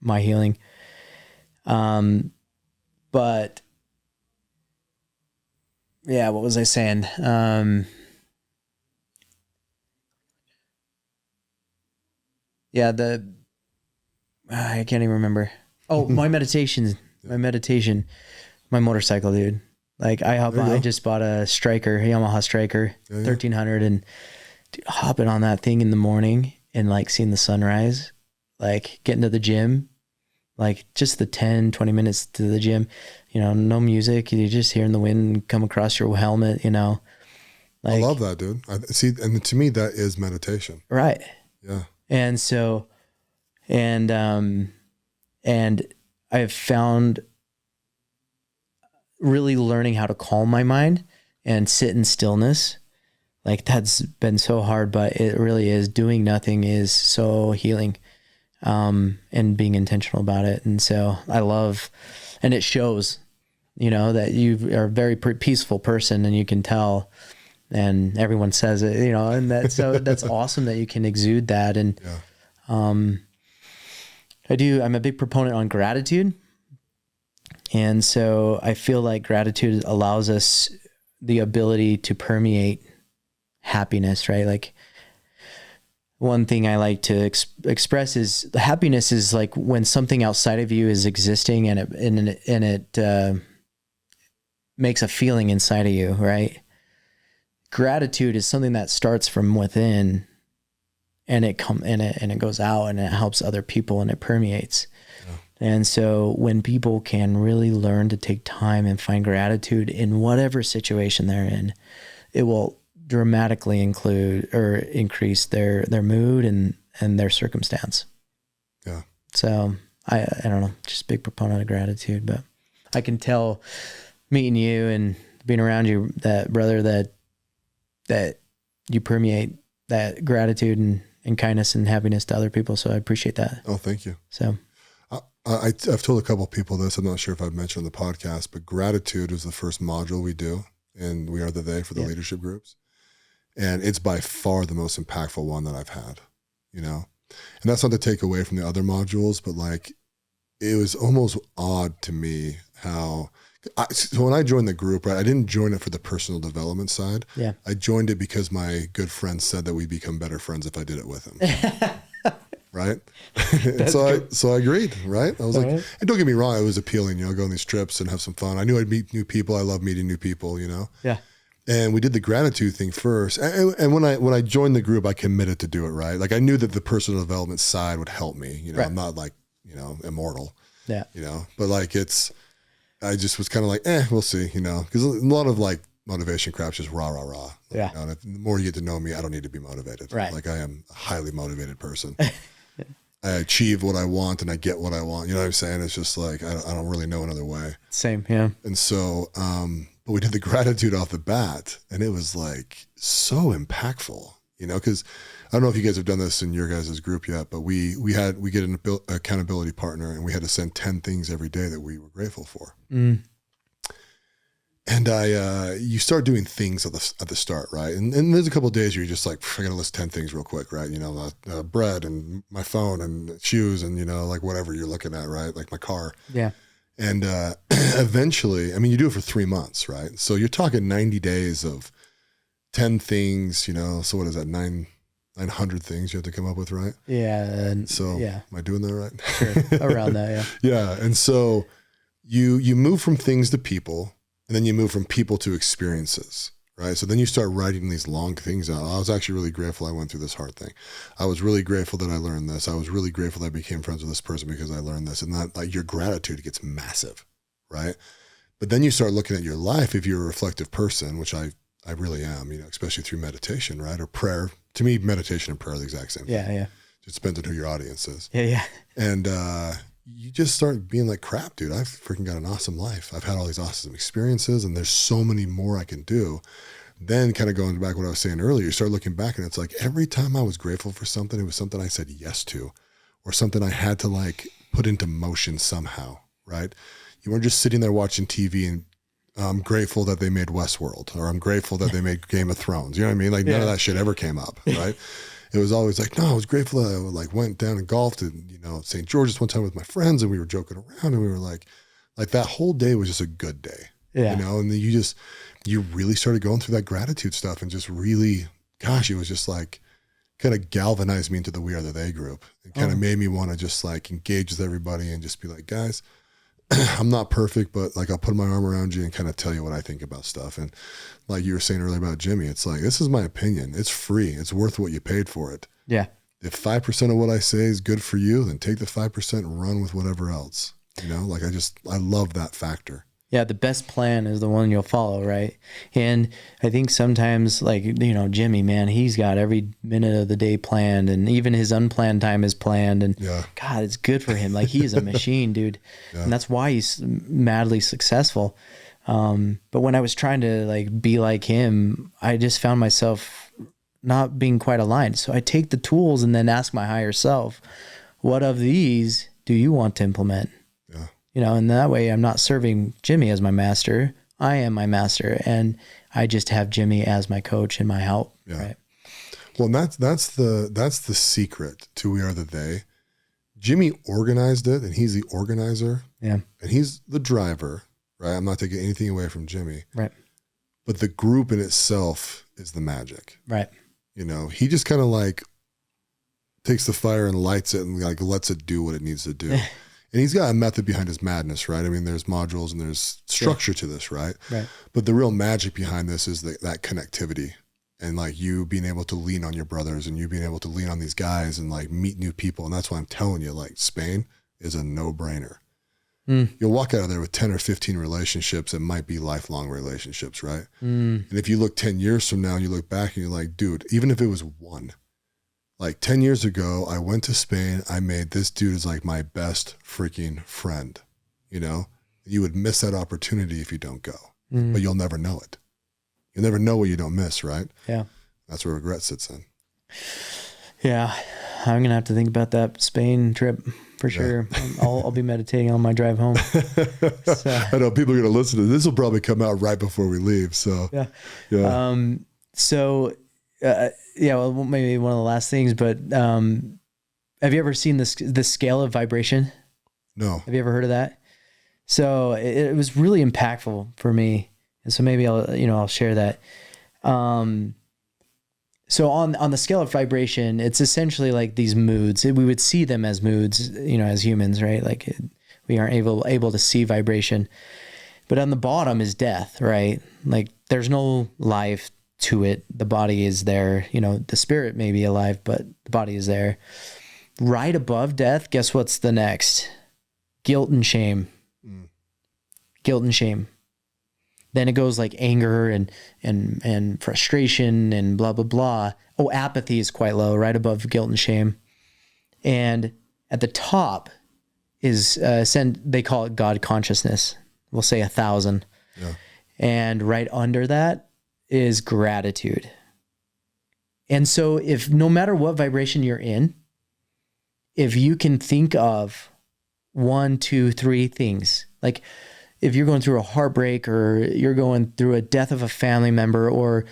my healing. But yeah, what was I saying? I can't even remember. Oh, my meditation, my motorcycle, dude. Like I just bought a Yamaha Striker, 1300, and dude, hopping on that thing in the morning and like seeing the sunrise, like getting to the gym, like just the 10, 20 minutes to the gym, no music. You're just hearing the wind come across your helmet, Like, I love that, dude. And to me, that is meditation. Right. Yeah. And so, and I've found really learning how to calm my mind and sit in stillness. Like that's been so hard, but it really is. Doing nothing is so healing, and being intentional about it. And so I love, and it shows, that you are a very peaceful person, and you can tell, and everyone says it, and that's awesome that you can exude that. And, I'm a big proponent on gratitude. And so I feel like gratitude allows us the ability to permeate happiness, right? Like one thing I like to express is happiness is like when something outside of you is existing and it makes a feeling inside of you, right? Gratitude is something that starts from within, and it goes out and it helps other people and it permeates. And so when people can really learn to take time and find gratitude in whatever situation they're in, it will dramatically increase their mood and their circumstance. Yeah. So I don't know, just a big proponent of gratitude, but I can tell meeting you and being around you, that brother, that you permeate that gratitude and kindness and happiness to other people. So I appreciate that. Oh, thank you. So I've told a couple of people this. I'm not sure if I've mentioned on the podcast, but gratitude is the first module we do, and we are the they for the leadership groups. And it's by far the most impactful one that I've had, and that's not to take away from the other modules, but like, it was almost odd to me how, so when I joined the group, right, I didn't join it for the personal development side. Yeah. I joined it because my good friend said that we'd become better friends if I did it with him. Right. So I agreed. Right. I was like, and don't get me wrong, it was appealing, go on these trips and have some fun. I knew I'd meet new people. I love meeting new people, Yeah. And we did the gratitude thing first. And when I joined the group, I committed to do it right. Like I knew that the personal development side would help me. Right. I'm not like, immortal. Yeah. But like I just was kind of like, we'll see, because a lot of like motivation crap's just rah, rah, rah. Yeah. And the more you get to know me, I don't need to be motivated. Right. Like I am a highly motivated person. I achieve what I want and I get what I want. You know what I'm saying? It's just like, I don't really know another way. Same. Yeah. And so, but we did the gratitude off the bat, and it was like so impactful, cause I don't know if you guys have done this in your guys' group yet, but we get an accountability partner, and we had to send 10 things every day that we were grateful for. Mm. And you start doing things at the start, right? And there's a couple of days where you're just like, I gotta list 10 things real quick, right? Bread and my phone and shoes and, like whatever you're looking at, right? Like my car. Yeah. And eventually, I mean, you do it for 3 months, right? So you're talking 90 days of 10 things, so what is that? 900 things you have to come up with, right? Yeah. And so am I doing that right? Sure. Around that, yeah. Yeah. And so you move from things to people, and then you move from people to experiences, right? So then you start writing these long things out. I was actually really grateful I went through this hard thing. I was really grateful that I learned this. I was really grateful that I became friends with this person because I learned this. And that, like, your gratitude gets massive, right? But then you start looking at your life. If you're a reflective person, which I really am, especially through meditation, right? Or prayer, to me, meditation and prayer are the exact same thing. Yeah. Just depends on who your audience is. Yeah. And you just start being like, crap, dude, I've freaking got an awesome life. I've had all these awesome experiences and there's so many more I can do. Then kind of going back to what I was saying earlier, you start looking back and it's like every time I was grateful for something, it was something I said yes to or something I had to like put into motion somehow, right? You weren't just sitting there watching TV and I'm grateful that they made Westworld or I'm grateful that they made Game of Thrones. You know what I mean? Like none of that shit ever came up, right? It was always like, no, I was grateful that I like went down and golfed at, St. George's one time with my friends and we were joking around and we were like that whole day was just a good day, and then you really started going through that gratitude stuff and just really, gosh, it was just like kind of galvanized me into the We Are the They group. It kind of made me want to just like engage with everybody and just be like, guys, I'm not perfect, but like I'll put my arm around you and kind of tell you what I think about stuff. And like you were saying earlier about Jimmy, it's like, this is my opinion. It's free. It's worth what you paid for it. Yeah. If 5% of what I say is good for you, then take the 5% and run with whatever else. I love that factor. Yeah, the best plan is the one you'll follow, right? And I think sometimes, like, Jimmy, man, he's got every minute of the day planned, and even his unplanned time is planned. And God, it's good for him. Like, he is a machine, dude. Yeah. And that's why he's madly successful. But when I was trying to like be like him, I just found myself not being quite aligned. So I take the tools and then ask my higher self, what of these do you want to implement? And that way I'm not serving Jimmy as my master. I am my master, and I just have Jimmy as my coach and my help. Yeah. Right. Well, that's the secret to We Are the They. Jimmy organized it, and he's the organizer. Yeah. And he's the driver, right? I'm not taking anything away from Jimmy. Right. But the group in itself is the magic. Right. He just kind of like takes the fire and lights it and like lets it do what it needs to do. And he's got a method behind his madness, right? I mean, there's modules and there's structure to this, right? Right. But the real magic behind this is that connectivity and like you being able to lean on your brothers and you being able to lean on these guys and like meet new people. And that's why I'm telling you, like Spain is a no-brainer. You'll walk out of there with 10 or 15 relationships that might be lifelong relationships, right? And if you look 10 years from now and you look back and you're like, dude, even if it was one, like 10 years ago, I went to Spain. I made this dude is like my best freaking friend. You would miss that opportunity if you don't go, but you'll never know it. You'll never know what you don't miss, right? Yeah. That's where regret sits in. Yeah. I'm going to have to think about that Spain trip for sure. I'll be meditating on my drive home. So. I know people are going to listen to this. This will probably come out right before we leave. So, well, maybe one of the last things, but have you ever seen the scale of vibration? No. Have you ever heard of that? So it was really impactful for me, and so maybe I'll share that. So on the scale of vibration, it's essentially like these moods. We would see them as moods, as humans, right? Like we aren't able to see vibration. But on the bottom is death, right? Like there's no life to it. The body is there. The spirit may be alive, but the body is there. Right above death, guess what's the next? Guilt and shame. Guilt and shame. Then it goes like anger and frustration and blah, blah, blah. Oh, apathy is quite low, right above guilt and shame. And at the top is, they call it God consciousness. We'll say 1,000. Yeah. And right under that is gratitude. And so if no matter what vibration you're in, if you can think of 1, 2, 3 things, like if you're going through a heartbreak or you're going through a death of a family member or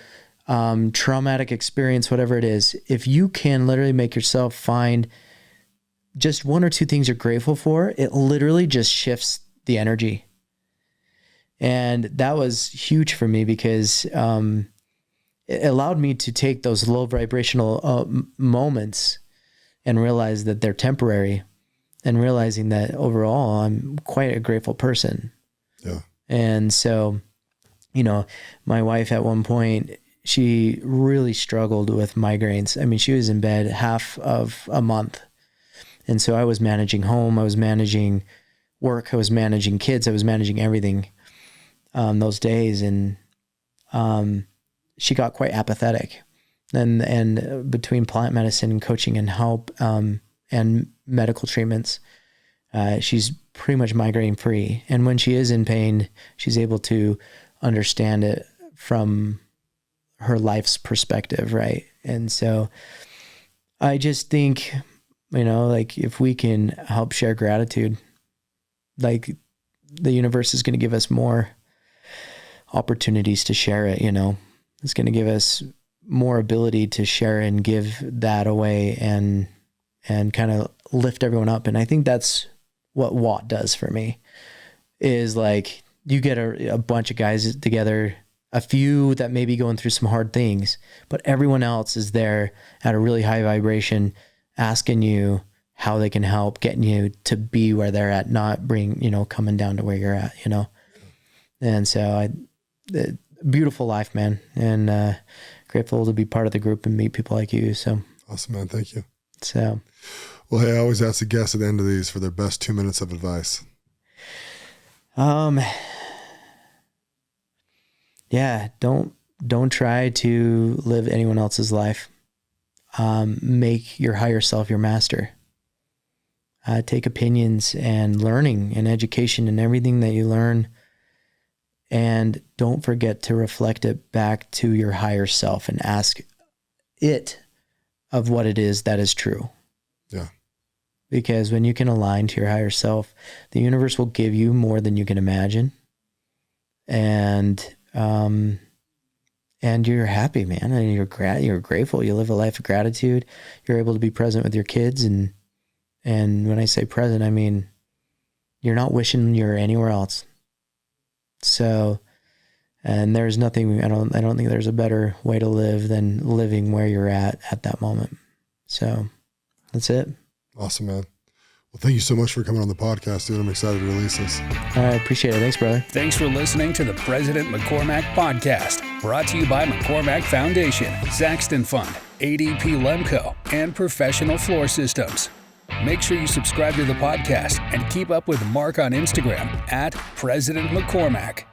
traumatic experience, whatever it is, if you can literally make yourself find just 1 or 2 things you're grateful for, it literally just shifts the energy. And that was huge for me because it allowed me to take those low vibrational moments and realize that they're temporary, and realizing that overall I'm quite a grateful person. Yeah. And so, my wife at one point, she really struggled with migraines. I mean, she was in bed half of a month. And so I was managing home, I was managing work, I was managing kids, I was managing everything those days. And she got quite apathetic. and between plant medicine and coaching and help, and medical treatments, she's pretty much migraine free. And when she is in pain, she's able to understand it from her life's perspective. Right. And so I just think, like if we can help share gratitude, like the universe is going to give us more opportunities to share it. It's going to give us more ability to share and give that away and kind of lift everyone up. And I think that's what WOT does for me, is like you get a bunch of guys together, a few that may be going through some hard things, but everyone else is there at a really high vibration, asking you how they can help, getting you to be where they're at, not coming down to where you're at, And so beautiful life, man. And, grateful to be part of the group and meet people like you. So awesome, man. Thank you. So, well, hey, I always ask the guests at the end of these for their best 2 minutes of advice. Yeah, don't try to live anyone else's life. Make your higher self your master. Take opinions and learning and education and everything that you learn, and don't forget to reflect it back to your higher self and ask it of what it is that is true. Yeah. Because when you can align to your higher self, the universe will give you more than you can imagine. And you're happy, man. And you're grateful. You live a life of gratitude. You're able to be present with your kids. And when I say present, I mean, you're not wishing you're anywhere else. So, and there's nothing, I don't think there's a better way to live than living where you're at that moment. So that's it. Awesome, man. Well, thank you so much for coming on the podcast, dude. I'm excited to release this. I appreciate it. Thanks, brother. Thanks for listening to the President McCormack Podcast, brought to you by McCormack Foundation, Saxton Fund, ADP Lemco, and Professional Floor Systems. Make sure you subscribe to the podcast and keep up with Mark on Instagram @President McCormack.